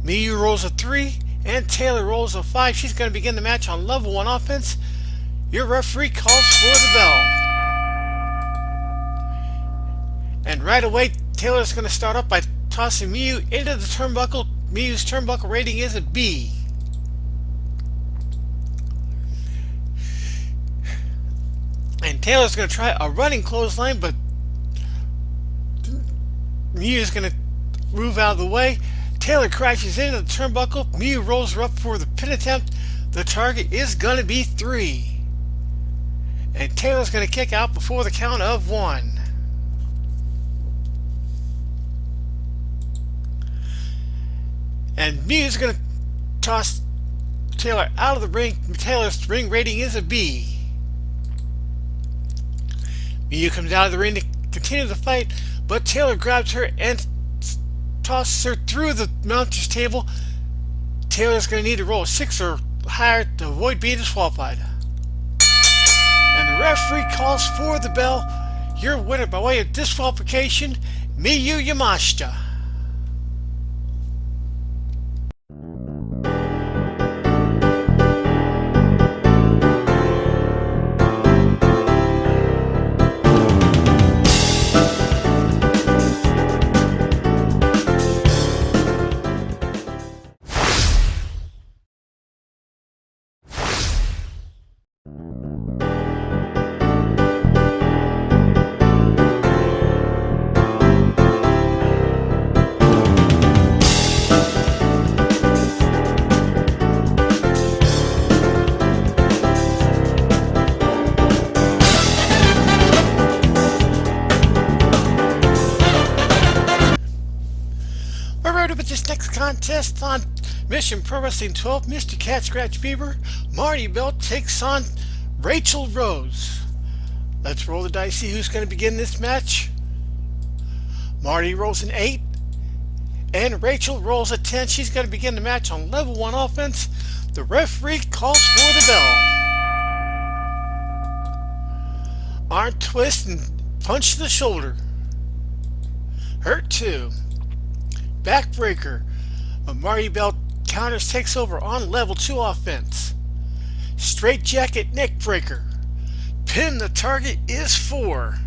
Miyu rolls a 3 and Taylor rolls a 5. She's going to begin the match on level 1 offense. Your referee calls for the bell. And right away, Taylor's going to start off by tossing Miyu into the turnbuckle. Miyu's turnbuckle rating is a B. And Taylor's going to try a running clothesline, but Miyu's going to move out of the way. Taylor crashes into the turnbuckle. Miyu rolls her up for the pin attempt. The target is going to be 3. And Taylor's going to kick out before the count of 1. And Miyu's going to toss Taylor out of the ring. Taylor's ring rating is a B. Miyu comes out of the ring to continue the fight, but Taylor grabs her and tosses her through the announcer's table. Taylor's going to need to roll a 6 or higher to avoid being disqualified. And the referee calls for the bell. Your winner by way of disqualification, Miyu Yamashita. With this next contest on Mission Pro Wrestling 12 Mr. Cat Scratch Fever, Marty Bell takes on Rachel Rose. Let's roll the dice, see who's going to begin this match. Marty rolls an 8 And Rachel rolls a 10. She's going to begin the match on level 1 offense. The referee calls for the bell. Arm twist and punch to the shoulder. Hurt 2. Backbreaker. A Marty Bell counters, takes over on level 2 offense. Straight jacket neck breaker. Pin the target is 4.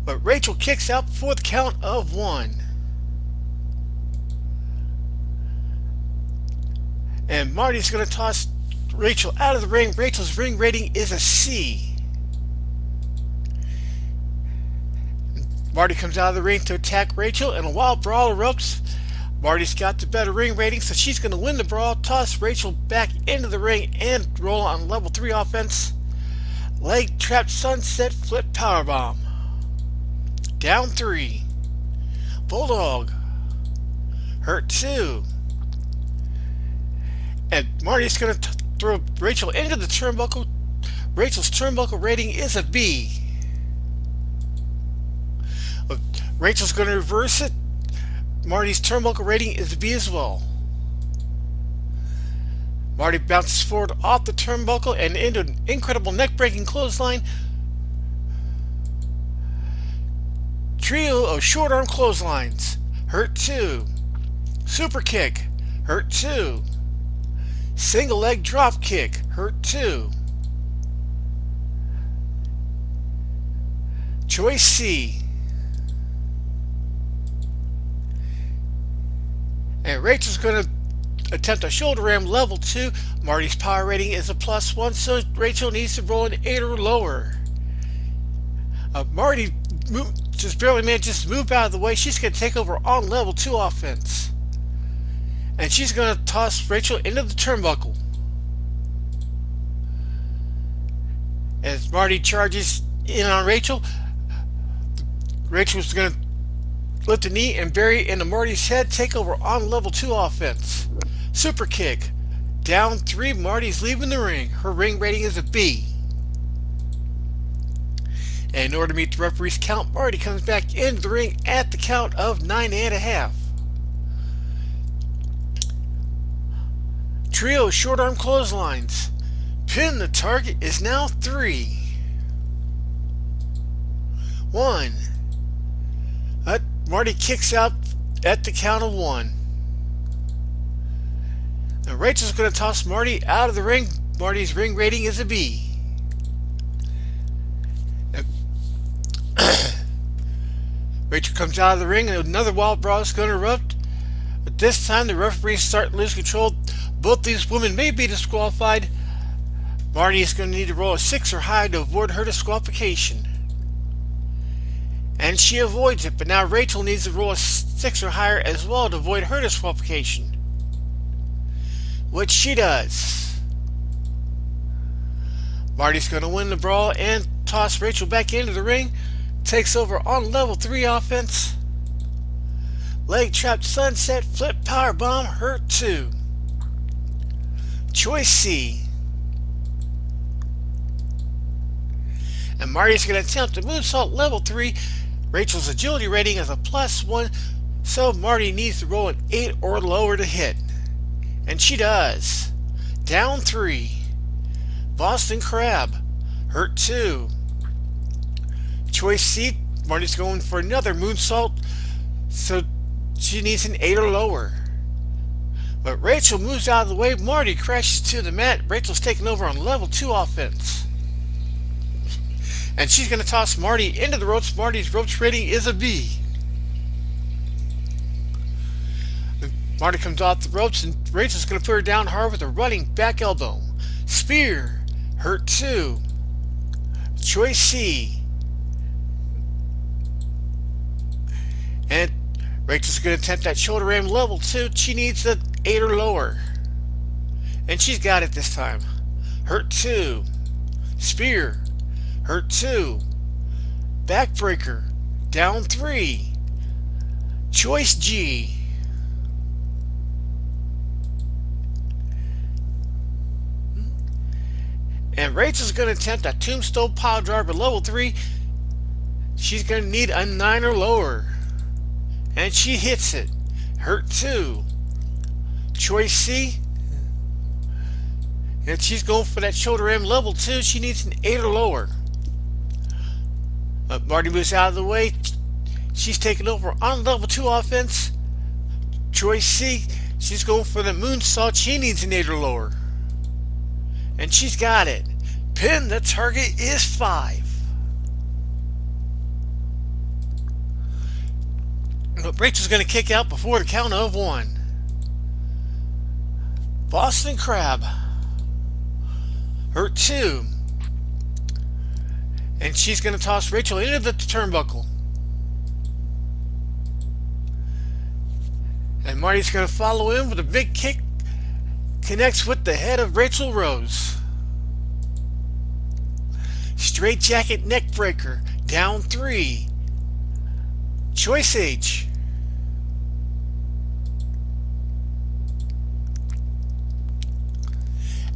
But Rachel kicks out before the count of 1. And Marty's going to toss Rachel out of the ring. Rachel's ring rating is a C. Marty comes out of the ring to attack Rachel, and a wild brawl erupts. Marty's got the better ring rating, so she's going to win the brawl, toss Rachel back into the ring, and roll on level 3 offense. Leg trap sunset flip powerbomb. Down 3. Bulldog. Hurt 2. And Marty's going to throw Rachel into the turnbuckle. Rachel's turnbuckle rating is a B. Rachel's going to reverse it. Marty's turnbuckle rating is a B as well. Marty bounces forward off the turnbuckle and into an incredible neck-breaking clothesline. Trio of short arm clotheslines. Hurt 2. Super kick. Hurt 2. Single leg drop kick. Hurt 2. Choice C. And Rachel's going to attempt a shoulder ram level 2. Marty's power rating is a +1, so Rachel needs to roll an 8 or lower. Marty just barely manages to move out of the way. She's going to take over on level 2 offense. And she's going to toss Rachel into the turnbuckle. As Marty charges in on Rachel, Rachel's going to lift a knee and bury it into Marty's head, take over on level 2 offense. Super kick. Down 3, Marty's leaving the ring. Her ring rating is a B. And in order to meet the referee's count, Marty comes back into the ring at the count of 9.5. Trio short arm clotheslines. Pin the target is now 3. 1. Marty kicks out at the count of 1. And Rachel's going to toss Marty out of the ring. Marty's ring rating is a B. Rachel comes out of the ring and another wild brawl is going to erupt. But this time the referees start to lose control. Both these women may be disqualified. Marty is going to need to roll a 6 or higher to avoid her disqualification. And she avoids it, but now Rachel needs to roll a 6 or higher as well to avoid her disqualification, which she does. Marty's going to win the brawl and toss Rachel back into the ring. Takes over on level 3 offense. Leg trap sunset flip powerbomb. Hurt 2. Choice C. And Marty's going to attempt a moonsault level 3. Rachel's agility rating is a +1, so Marty needs to roll an 8 or lower to hit. And she does. Down 3. Boston Crab. Hurt 2. Choice C. Marty's going for another moonsault, so she needs an 8 or lower. But Rachel moves out of the way. Marty crashes to the mat. Rachel's taking over on level 2 offense. And she's going to toss Marty into the ropes. Marty's ropes rating is a B. Marty comes off the ropes and Rachel's going to put her down hard with a running back elbow. Spear. Hurt 2. Choice C. And Rachel's going to attempt that shoulder ram level 2. She needs an 8 or lower. And she's got it this time. Hurt 2. Spear. Hurt 2. Backbreaker. Down 3. Choice G. And Rachel's going to attempt a tombstone pile driver level 3. She's going to need a 9 or lower. And she hits it. Hurt 2. Choice C. And she's going for that shoulder M level 2. She needs an 8 or lower. Marty moves out of the way. She's taking over on level 2 offense. Choice C. She's going for the moonsault. She needs an 8 or lower. And she's got it. Pin, the target is 5. But Rachel's going to kick out before the count of 1. Boston Crab. Hurt 2. And she's going to toss Rachel into the turnbuckle. And Marty's going to follow in with a big kick. Connects with the head of Rachel Rose. Straight jacket neck breaker. Down 3. Choice H.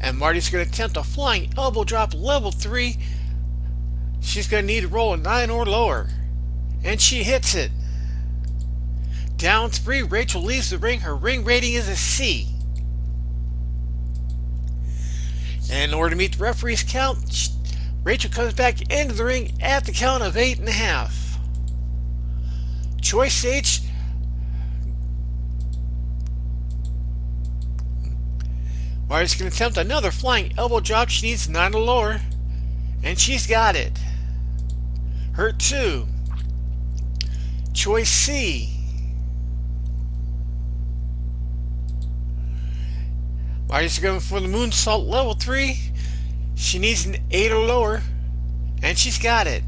And Marty's going to attempt a flying elbow drop level 3. She's going to need to roll a 9 or lower. And she hits it. Down 3, Rachel leaves the ring. Her ring rating is a C. And in order to meet the referee's count, Rachel comes back into the ring at the count of 8.5. Choice H. Marty's going to attempt another flying elbow drop. She needs 9 or lower. And she's got it. Hurt 2. Choice C. Marty's going for the moonsault level 3. She needs an 8 or lower. And she's got it.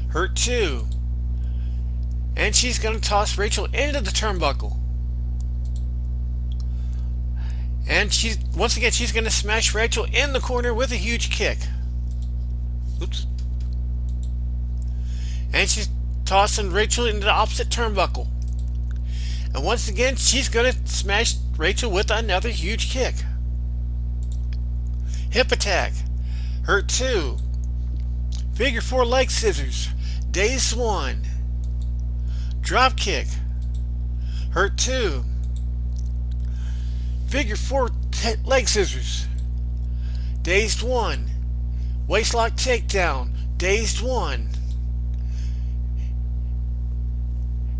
Hurt 2. And she's going to toss Rachel into the turnbuckle. And once again, she's going to smash Rachel in the corner with a huge kick. Oops. And she's tossing Rachel into the opposite turnbuckle. And once again, she's going to smash Rachel with another huge kick. Hip attack. Hurt 2. Figure 4 leg scissors. Dazed 1. Drop kick. Hurt 2. Figure 4 leg scissors. Dazed 1. Waistlock takedown. Dazed 1.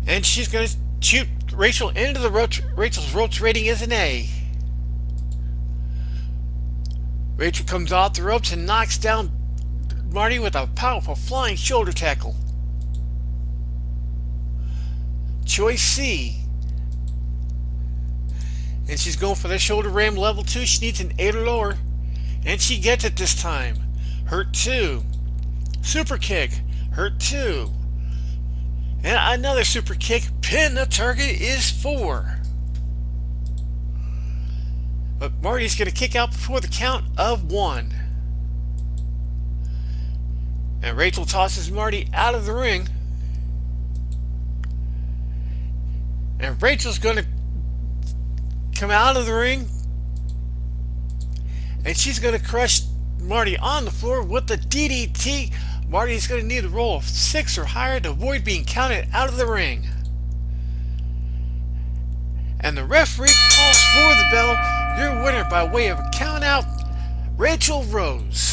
And she's going to shoot Rachel into the ropes. Rachel's ropes rating is an A. Rachel comes off the ropes and knocks down Marty with a powerful flying shoulder tackle. Choice C. And she's going for the shoulder ram level 2. She needs an 8 or lower. And she gets it this time. Hurt 2. Super kick. Hurt 2. And another super kick. Pin, the target is 4. But Marty's going to kick out before the count of 1. And Rachel tosses Marty out of the ring. And Rachel's going to come out of the ring. And she's going to crush Marty on the floor with the DDT. Marty's going to need a roll of 6 or higher to avoid being counted out of the ring. And the referee calls for the bell. Your winner by way of a count out, Rachel Rose.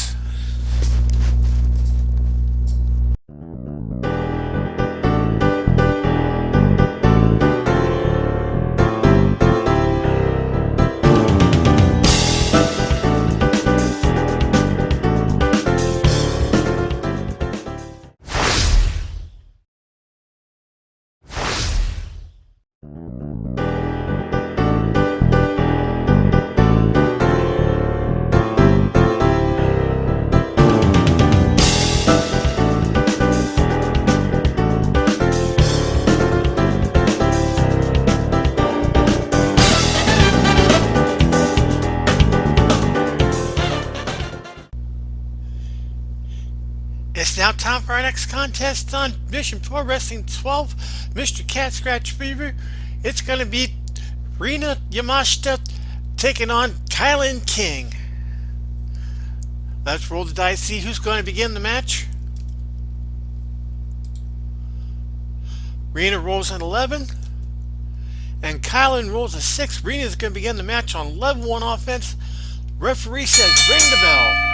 It's now time for our next contest on Mission Pro Wrestling 12, Mr. Cat Scratch Fever. It's going to be Rina Yamashita taking on Kilynn King. Let's roll the dice, see who's going to begin the match. Rina rolls an 11. And Kilynn rolls a 6. Rina is going to begin the match on level 1 offense. Referee says ring the bell.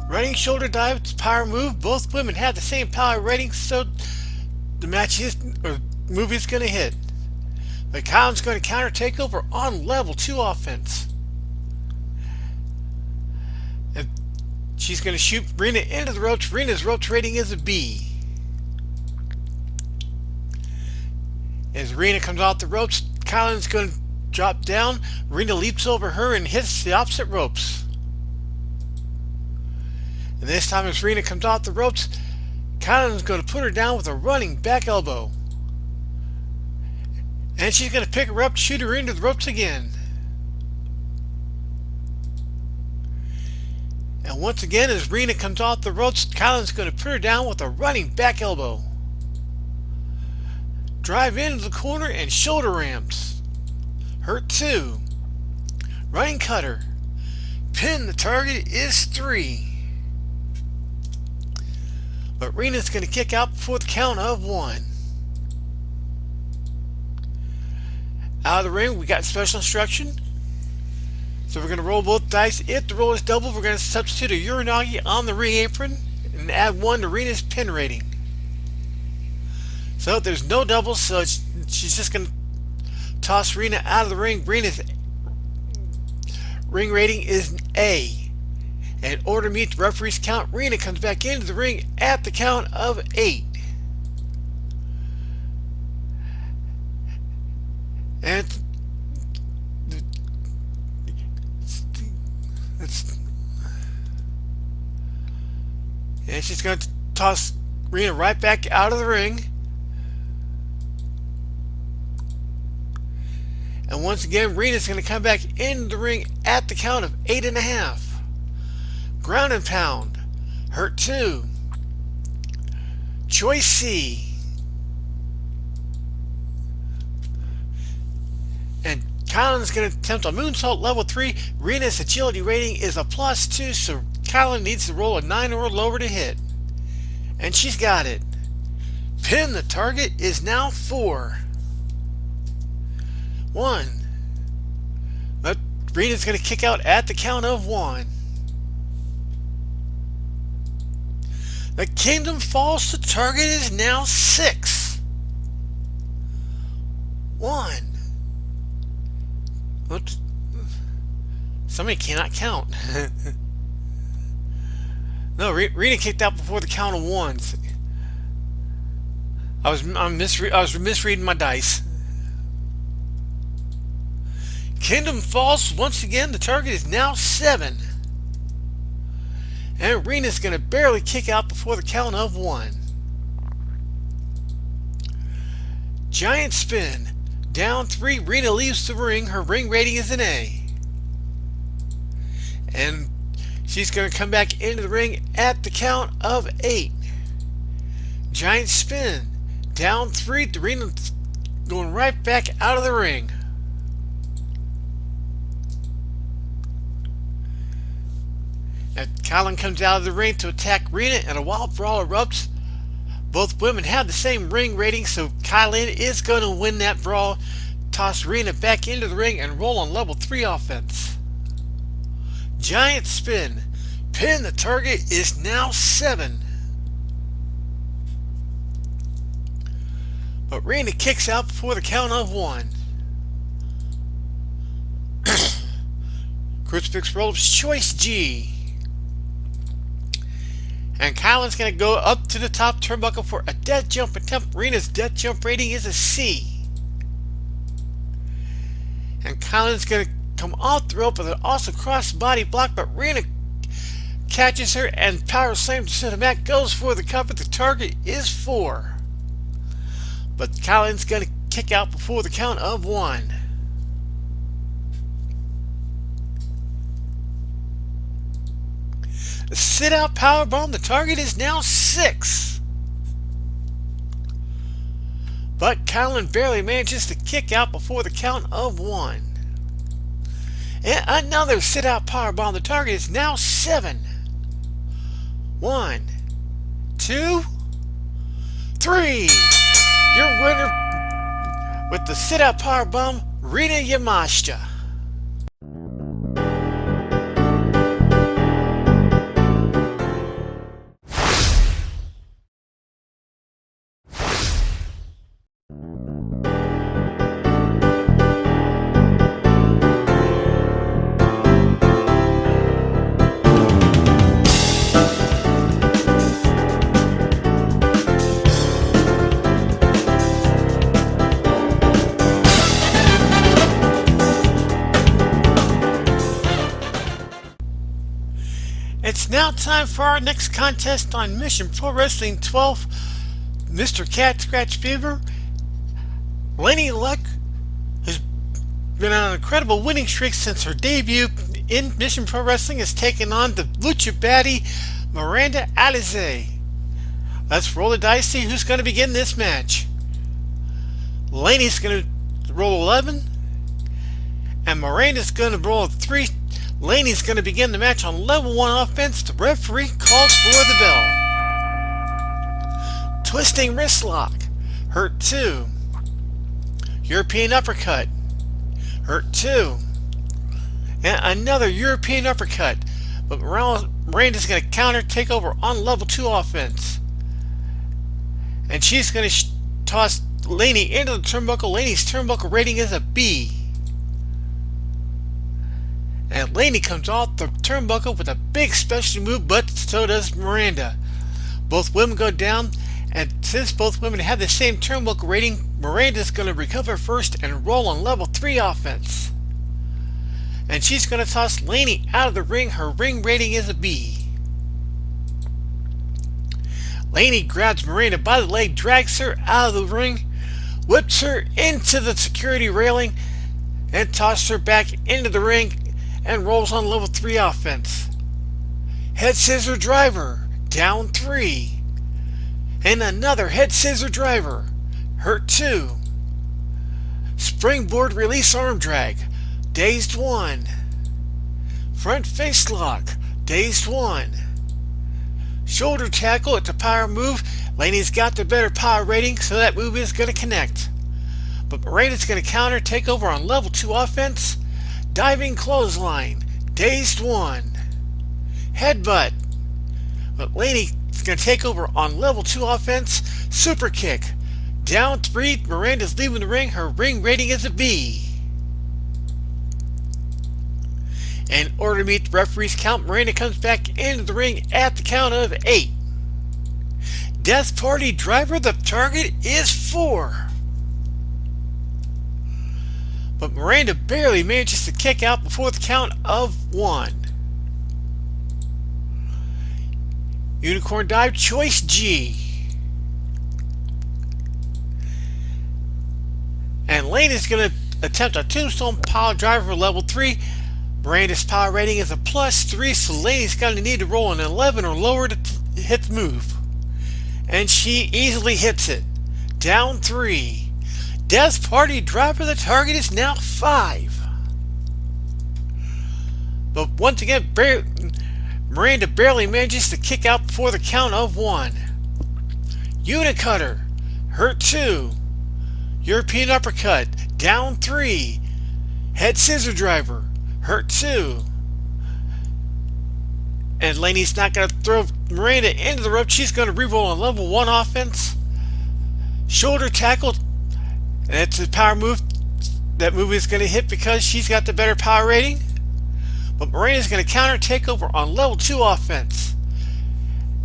Running shoulder dive, power move. Both women have the same power rating, so the match is, or move is going to hit. But Kylynn's going to counter takeover on level 2 offense. And she's going to shoot Rina into the ropes. Rina's ropes rating is a B. As Rina comes off the ropes, Kylynn's going to drop down. Rina leaps over her and hits the opposite ropes. And this time as Rina comes off the ropes, Kylynn's going to put her down with a running back elbow. And she's going to pick her up, shoot her into the ropes again. And once again, as Rina comes off the ropes, Kylynn's going to put her down with a running back elbow. Drive into the corner and shoulder ramps. Hurt 2. Running cutter. Pin, the target is 3. But Rina's going to kick out before the count of 1. Out of the ring, we got special instruction. So we're going to roll both dice. If the roll is double, we're going to substitute a Uranagi on the ring apron and add 1 to Rina's pin rating. So there's no doubles, so she's just going to toss Rina out of the ring. Rina's ring rating is an A. And in order to meet the referee's count, Rina comes back into the ring at the count of 8. And she's going to toss Rina right back out of the ring. And once again, Rina's going to come back into the ring at the count of 8.5. Ground and pound. Hurt 2. Choice C. And Kylynn's going to attempt a moonsault level 3. Rina's agility rating is a +2, so Kilynn needs to roll a 9 or lower to hit. And she's got it. Pin, the target is now 4. 1. But Rina's going to kick out at the count of 1. The kingdom falls. The target is now 6. 1. Oops. Somebody cannot count. No, Rina kicked out before the count of 1. I was misreading my dice. Kingdom falls once again. The target is now 7. And Rina's going to barely kick out before the count of 1. Giant spin. Down 3. Rina leaves the ring. Her ring rating is an A. And she's going to come back into the ring at the count of 8. Giant spin. Down 3. Rina going right back out of the ring. And Kilynn comes out of the ring to attack Rina, and a wild brawl erupts. Both women have the same ring rating, so Kilynn is going to win that brawl. Toss Rina back into the ring and roll on level 3 offense. Giant spin. Pin, the target is now 7. But Rina kicks out before the count of 1. Crucifix roll-ups choice G. And Kylynn's going to go up to the top turnbuckle for a death jump attempt. Rina's death jump rating is a C. And Kylynn's going to come off the rope with an also cross body block, but Rina catches her and power slams to the mat, goes for the cover. The target is 4. But Kylynn's going to kick out before the count of 1. The sit-out powerbomb. The target is now 6. But Kilynn barely manages to kick out before the count of 1. And another sit-out powerbomb. The target is now 7. 1, 2, 3. 3. Your winner with the sit-out powerbomb, Rina Yamashita. It's now time for our next contest on Mission Pro Wrestling 12. Mr. Cat Scratch Fever. Laney Luck has been on an incredible winning streak since her debut in Mission Pro Wrestling, has taken on the Lucha Baddie Miranda Alize. Let's roll the dice, see who's going to begin this match. Laney's going to roll 11, and Miranda's going to roll 3. Laney's going to begin the match on level 1 offense. The referee calls for the bell. Twisting wrist lock. Hurt 2. European uppercut. Hurt 2. And another European uppercut. But Miranda's going to counter takeover on level 2 offense. And she's going to toss Laney into the turnbuckle. Laney's turnbuckle rating is a B. And Laney comes off the turnbuckle with a big special move, but so does Miranda. Both women go down, and since both women have the same turnbuckle rating, Miranda's going to recover first and roll on level 3 offense. And she's going to toss Laney out of the ring. Her ring rating is a B. Laney grabs Miranda by the leg, drags her out of the ring, whips her into the security railing, and tosses her back into the ring, and rolls on level 3 offense. Head scissor driver, down 3. And another head scissor driver, hurt 2. Springboard release arm drag, dazed 1. Front face lock, dazed 1. Shoulder tackle, it's a power move. Laney's got the better power rating, so that move is going to connect. But Miranda's going to counter takeover on level 2 offense. Diving clothesline, dazed 1. Headbutt. But Laney's going to take over on level 2 offense. Super kick, down 3. Miranda's leaving the ring. Her ring rating is a B. In order to meet the referee's count, Miranda comes back into the ring at the count of 8. Death Party driver, the target is 4. But Miranda barely manages to kick out before the count of 1. Unicorn dive, choice G. And Lane is going to attempt a tombstone pile driver level 3. Miranda's power rating is a +3, so Lane's going to need to roll an 11 or lower to hit the move. And she easily hits it. Down 3. Death Party driver, the target is now 5. But once again, Miranda barely manages to kick out before the count of 1. Unicutter, hurt 2. European uppercut, down 3. Head scissor driver, hurt 2. And Laney's not going to throw Miranda into the rope. She's going to reroll on level 1 offense. Shoulder tackle. And it's a power move. That move is going to hit because she's got the better power rating. But Miranda's going to counter takeover on level 2 offense.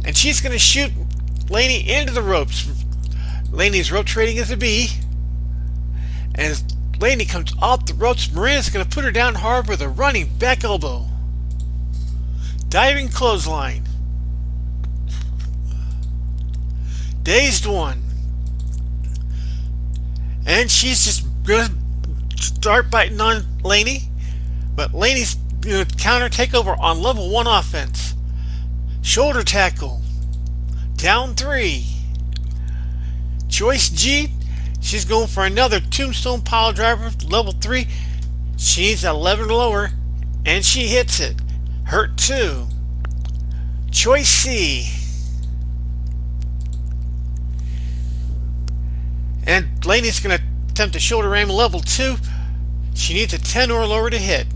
And she's going to shoot Laney into the ropes. Laney's rope rating is a B. And as Laney comes off the ropes, Miranda's going to put her down hard with a running back elbow. Diving clothesline. Dazed 1. And she's just going to start biting on Laney. But Laney's going to counter takeover on level 1 offense. Shoulder tackle. Down 3. Choice G. She's going for another tombstone pile driver, level 3. She needs 11 or lower. And she hits it. Hurt 2. Choice C. And Laney's going to attempt a shoulder aim level 2. She needs a 10 or lower to hit.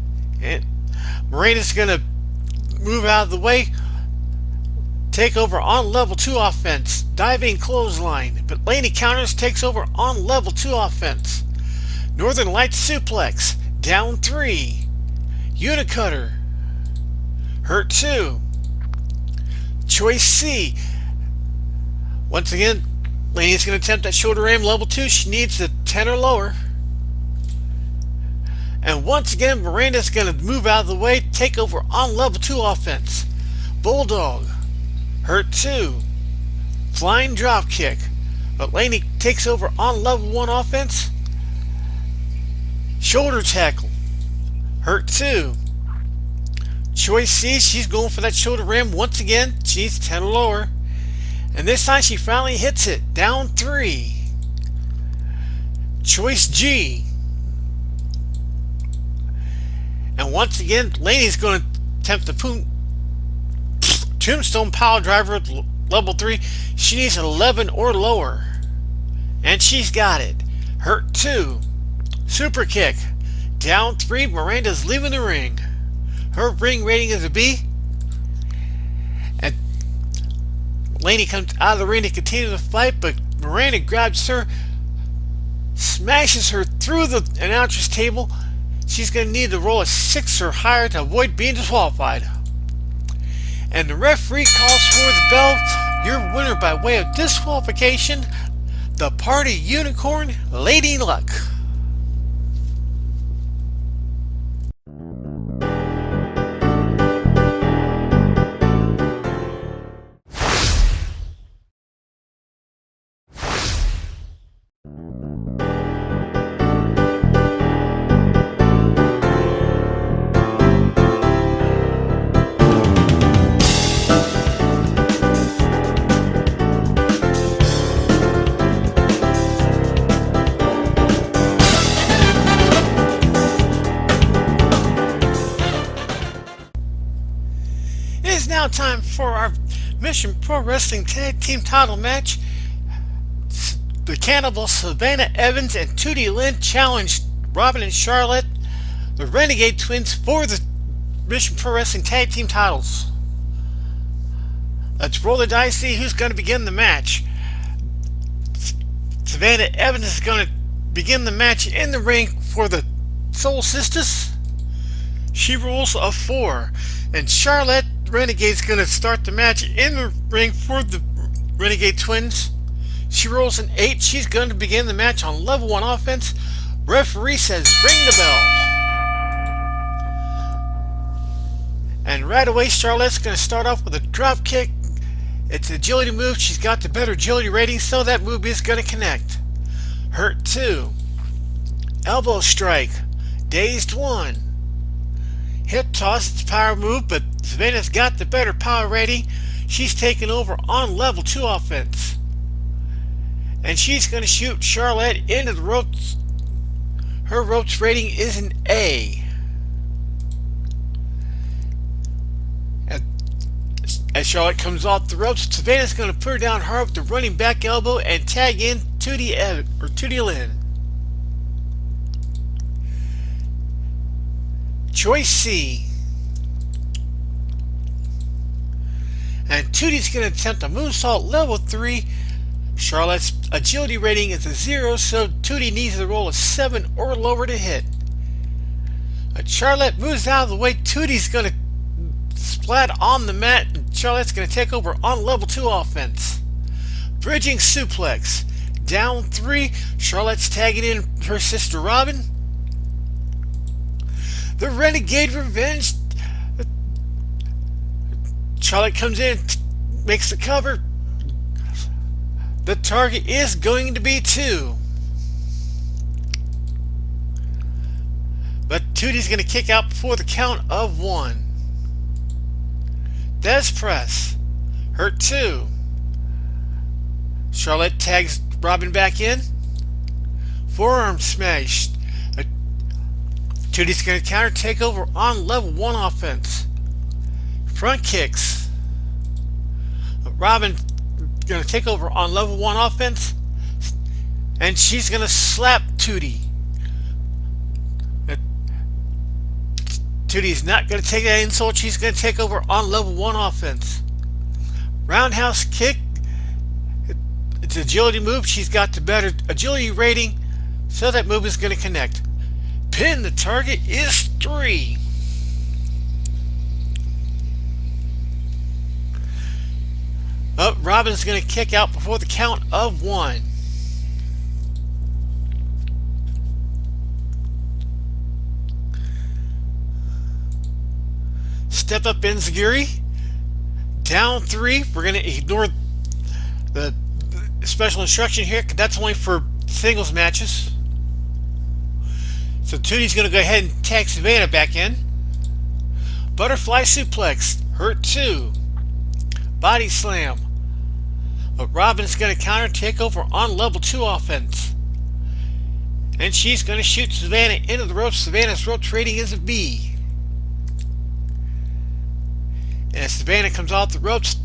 And Miranda's going to move out of the way, take over on level 2 offense, diving clothesline, but Laney counters, takes over on level 2 offense. Northern Lights suplex, down 3. Unicutter, hurt 2. Choice C. Once again, Laney's going to attempt that shoulder aim level 2. She needs the 10 or lower. And once again, Miranda's going to move out of the way, take over on level 2 offense. Bulldog, hurt 2. Flying drop kick, but Laney takes over on level 1 offense. Shoulder tackle, hurt 2. Choice C, she's going for that shoulder ram once again. She's 10 or lower. And this time she finally hits it, down 3. Choice G. And once again, Laney's going to attempt the Tombstone Power Driver at level 3. She needs an 11 or lower. And she's got it. Hurt 2. Super kick. Down 3. Miranda's leaving the ring. Her ring rating is a B. And Laney comes out of the ring to continue the fight, but Miranda grabs her, smashes her through the announcer's table. She's going to need to roll a 6 or higher to avoid being disqualified. And the referee calls for the bell. Your winner by way of disqualification, the Party Unicorn, Lady Luck. Now time for our Mission Pro Wrestling Tag Team title match. The Cannibal, Savannah Evans and Tootie Lynn challenged Robyn and Charlette, the Renegade Twins, for the Mission Pro Wrestling Tag Team titles. Let's roll the dice, see who's going to begin the match. Savannah Evans is going to begin the match in the ring for the Soul Sistaz. She rolls a 4. And Charlette Renegade's going to start the match in the ring for the Renegade Twins. She rolls an 8. She's going to begin the match on level 1 offense. Referee says ring the bell. And right away, Charlotte's going to start off with a drop kick. It's an agility move. She's got the better agility rating, so that move is going to connect. Hurt 2. Elbow strike. Dazed 1. Hip toss, it's a power move, but Savannah's got the better power rating. She's taking over on level 2 offense. And she's going to shoot Charlette into the ropes. Her ropes rating is an A. As Charlette comes off the ropes, Savannah's going to put her down hard with the running back elbow and tag in Tootie Lynn. Choice C. And Tootie's going to attempt a moonsault level 3. Charlotte's agility rating is a 0, so Tootie needs to roll a 7 or lower to hit. Charlette moves out of the way. Tootie's going to splat on the mat, and Charlotte's going to take over on level 2 offense. Bridging suplex. Down 3. Charlotte's tagging in her sister Robyn. The Renegade Revenge. Charlotte comes in, makes the cover. The target is going to be 2. But Tootie's going to kick out before the count of 1. Des press. Hurt 2. Charlotte tags Robyn back in. Forearm smash. Tootie's going to counter, take over on level 1 offense. Front kicks. Robyn going to take over on level 1 offense. And she's going to slap Tootie. Tootie's not going to take that insult. She's going to take over on level 1 offense. Roundhouse kick. It's an agility move. She's got the better agility rating, so that move is going to connect. Pin, the target is 3. Robyn's going to kick out before the count of 1. Step up enziguri. Down 3. We're going to ignore the special instruction here, because that's only for singles matches. So Tootie's going to go ahead and tag Savannah back in. Butterfly suplex. Hurt 2. Body slam. But Robyn's going to counter, take over on level 2 offense. And she's going to shoot Savannah into the ropes. Savannah's rope rating is a B. And as Savannah comes off the ropes,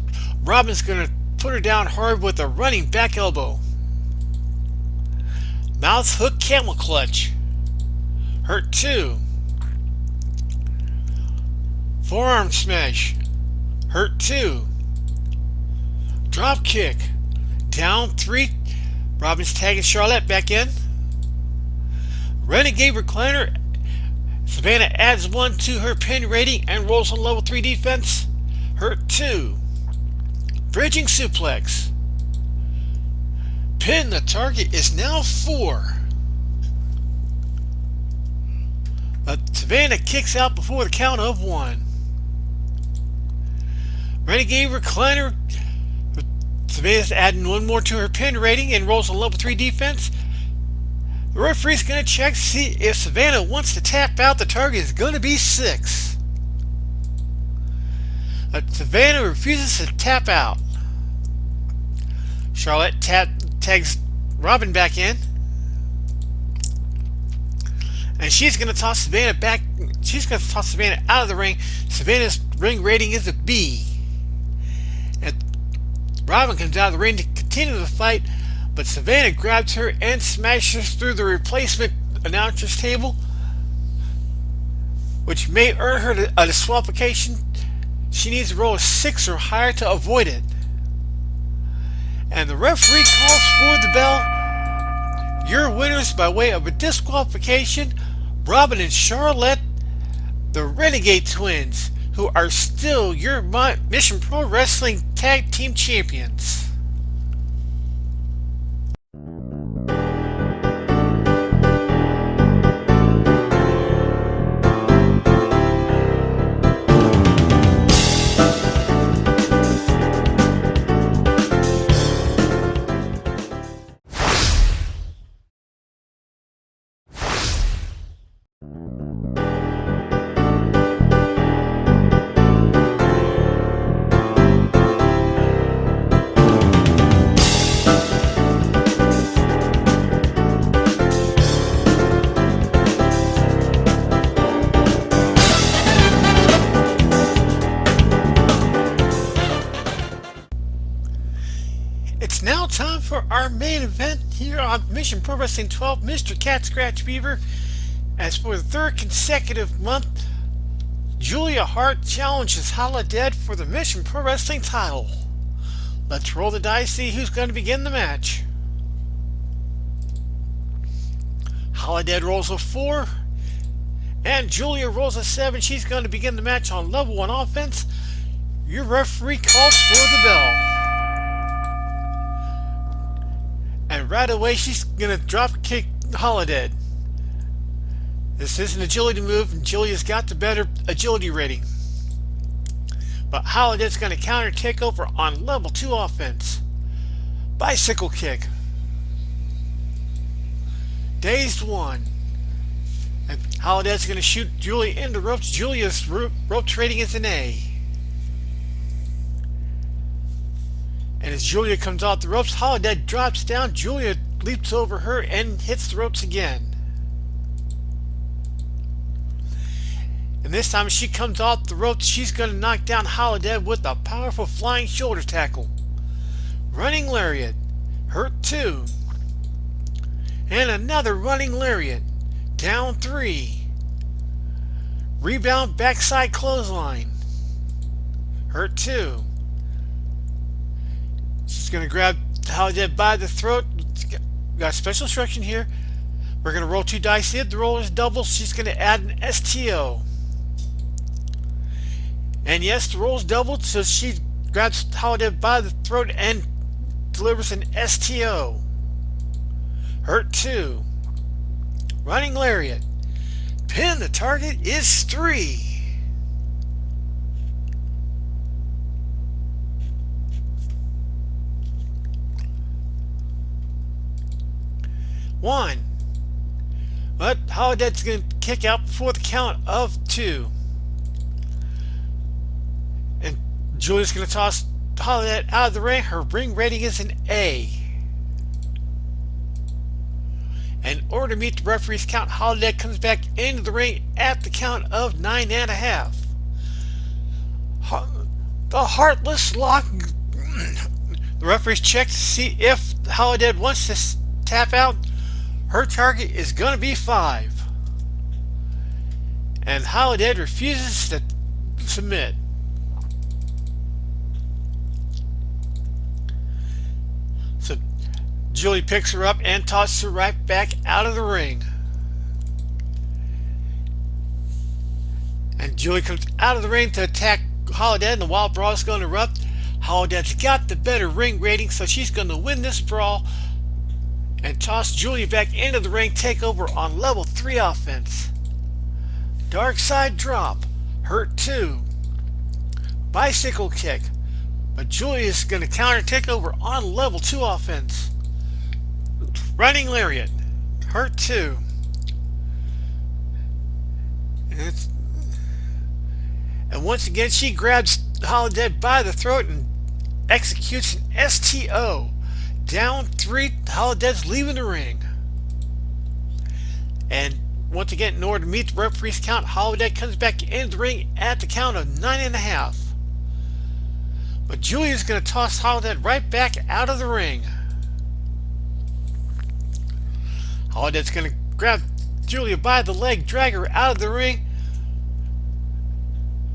Robyn's going to put her down hard with a running back elbow. Mouth hook camel clutch. Hurt 2. Forearm smash. Hurt 2. Drop kick. Down 3. Robyn's tagging Charlette back in. Renegade recliner. Savannah adds 1 to her pin rating and rolls on level 3 defense. Hurt 2. Bridging suplex. Pin, the target is now 4. Savannah kicks out before the count of 1. Renegade recliner. Savannah's adding 1 more to her pin rating and rolls on level 3 defense. The referee's going to check to see if Savannah wants to tap out. The target is going to be 6. Savannah refuses to tap out. Charlette tags Robyn back in. And she's going to toss Savannah back. She's going to toss Savannah out of the ring. Savannah's ring rating is a B. And Robyn comes out of the ring to continue the fight, but Savannah grabs her and smashes through the replacement announcer's table, which may earn her a disqualification. She needs to roll a 6 or higher to avoid it. And the referee calls for the bell. Your winners by way of a disqualification, Robyn and Charlette, the Renegade Twins, who are still your Mission Pro Wrestling Tag Team Champions. It's now time for our main event here on Mission Pro Wrestling 12, Mr. Cat Scratch Beaver. As for the 3rd consecutive month, Julia Hart challenges Holidead for the Mission Pro Wrestling title. Let's roll the dice, see who's going to begin the match. Holidead rolls a 4, and Julia rolls a 7. She's going to begin the match on level 1 offense. Your referee calls for the bell. And right away, she's going to drop kick Holidead. This is an agility move, and Julia's got the better agility rating. But Holidead's going to counter take over on level 2 offense. Bicycle kick. Dazed 1. And Holidead's going to shoot Julia into ropes. Julia's rope rating is an A. And as Julia comes off the ropes, Holidead drops down. Julia leaps over her and hits the ropes again. And this time, as she comes off the ropes, she's going to knock down Holidead with a powerful flying shoulder tackle. Running lariat. Hurt 2. And another running lariat. Down 3. Rebound backside clothesline. Hurt 2. She's going to grab Holidead by the throat. Got a special instruction here. We're going to roll 2 dice. If the roll is double, she's going to add an STO. And yes, the roll is doubled, so she grabs Holidead by the throat and delivers an STO. Hurt 2. Running lariat. Pin, the target is 3. One. But Holidead's going to kick out before the count of 2. And Julia's going to toss Holidead out of the ring. Her ring rating is an A. And in order to meet the referee's count, Holidead comes back into the ring at the count of 9.5. The Heartless Lock. The referee's checked to see if Holidead wants to tap out. Her target is going to be 5. And Holidead refuses to submit. So Julie picks her up and tosses her right back out of the ring. And Julie comes out of the ring to attack Holidead, and the Wild Brawl is going to erupt. Holidead's got the better ring rating, so she's going to win this brawl and toss Julia back into the ring. Take over on level 3 offense. Dark side drop. Hurt 2. Bicycle kick. But Julia's going to counter take over on level 2 offense. Running lariat. Hurt 2. And once again she grabs Holidead by the throat and executes an STO. Down 3, Holidead's leaving the ring. And once again, in order to meet the referee's count, Holidead comes back into the ring at the count of 9.5. But Julia's going to toss Holidead right back out of the ring. Holidead's going to grab Julia by the leg, drag her out of the ring,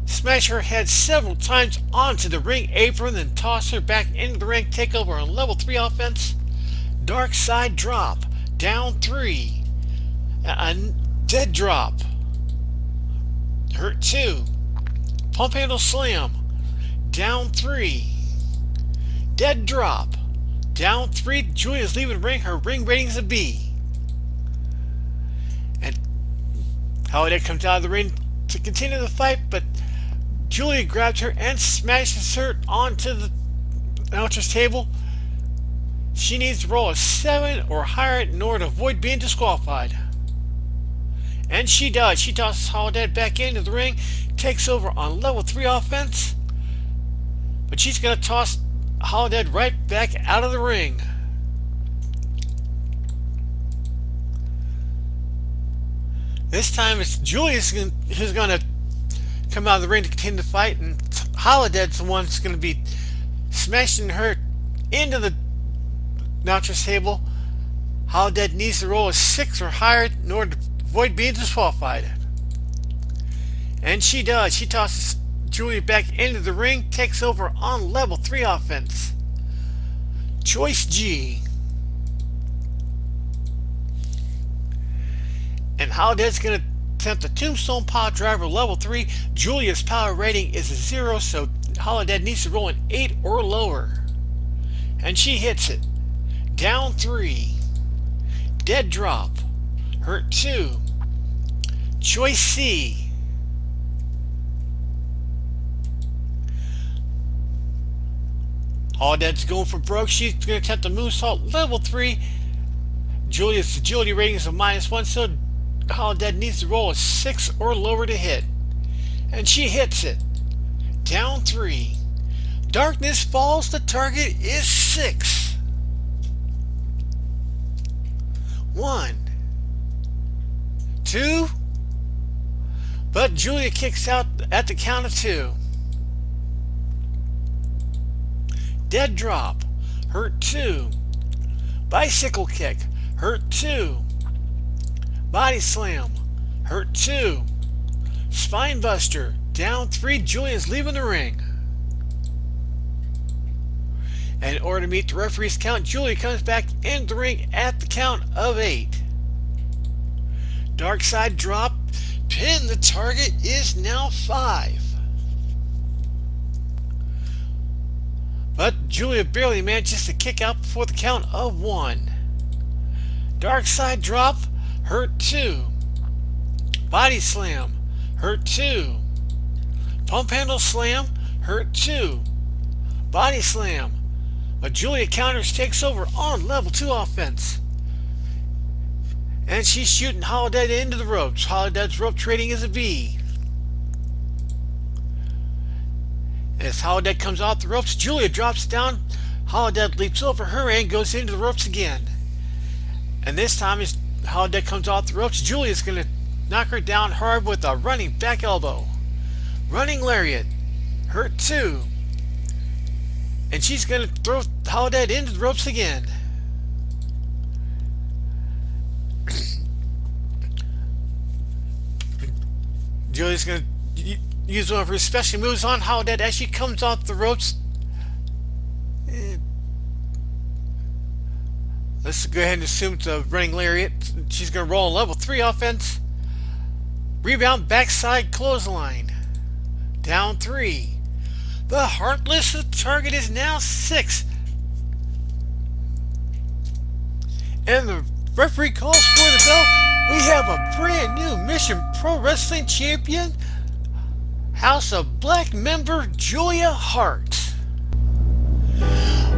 smash her head several times onto the ring apron, then toss her back into the ring. Take over on level 3 offense. Dark side drop. Down 3. A dead drop. Hurt 2. Pump handle slam. Down 3. Dead drop. Down 3. Julia's leaving the ring. Her ring rating is a B. And Holidead comes out of the ring to continue the fight, but Julia grabs her and smashes her onto the announcer's table. She needs to roll a 7 or higher in order to avoid being disqualified. And she does. She tosses Holidead back into the ring, takes over on level 3 offense. But she's going to toss Holidead right back out of the ring. This time it's Julia who's going to come out of the ring to continue the fight, and Holidead's the one that's going to be smashing her into the announcer's table. Holidead needs to roll a 6 or higher in order to avoid being disqualified. And she does. She tosses Julia back into the ring, takes over on level 3 offense. Choice G. And Holidead's going to attempt a tombstone pile driver level 3. Julia's power rating is a 0, so Holidead needs to roll an 8 or lower. And she hits it. Down 3. Dead drop. Hurt 2. Choice C. Holidead's going for broke. She's going to attempt a moonsault level 3. Julia's agility rating is a -1, so Holidead needs to roll a 6 or lower to hit. And she hits it. Down 3. Darkness falls. The target is 6. 1. 2. But Julia kicks out at the count of 2. Dead drop. Hurt 2. Bicycle kick. hurt 2. Body slam, hurt 2. Spine buster, down 3. Julia's leaving the ring. And in order to meet the referee's count, Julia comes back in the ring at the count of 8. Dark side drop, pin. The target is now 5. But Julia barely manages to kick out before the count of 1. Dark side drop, hurt 2. Body slam, hurt 2. Pump handle slam, hurt 2. Body slam. But Julia counters, takes over on level 2 offense. And she's shooting Holidead into the ropes. Holidead's rope trading is a V. As Holidead comes off the ropes, Julia drops down. Holidead leaps over her and goes into the ropes again. And this time, as Holidead comes off the ropes, Julia's going to knock her down hard with a running back elbow. Running lariat, hurt 2. And she's going to throw Holidead into the ropes again. Julia's going to use one of her special moves on Holidead as she comes off the ropes. Let's go ahead and assume it's a running lariat. She's going to roll on level 3 offense. Rebound, backside clothesline. Down 3. The Heartless target is now 6. And the referee calls for the bell. We have a brand new Mission Pro Wrestling champion, House of Black member Julia Hart.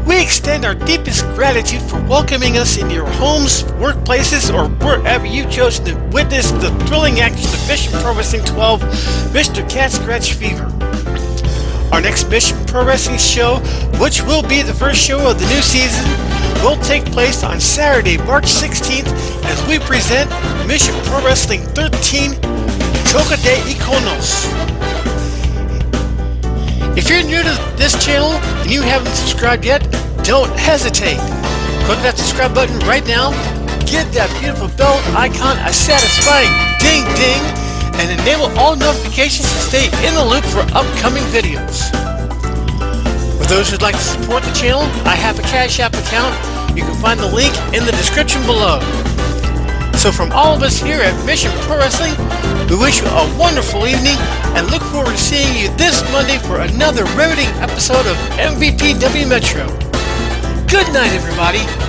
We extend our deepest gratitude for welcoming us into your homes, workplaces, or wherever you chose to witness the thrilling action of Mission Pro Wrestling 12, Mr. Cat Scratch Fever. Our next Mission Pro Wrestling show, which will be the first show of the new season, will take place on Saturday, March 16th, as we present Mission Pro Wrestling 13, Choca de Iconos. If you're new to this channel and you haven't subscribed yet, don't hesitate. Click that subscribe button right now, get that beautiful bell icon a satisfying ding ding, and enable all notifications to stay in the loop for upcoming videos. For those who'd like to support the channel, I have a CashApp account. You can find the link in the description below. So from all of us here at Mission Pro Wrestling, we wish you a wonderful evening and look forward to seeing you this Monday for another riveting episode of MVPW Metro. Good night, everybody.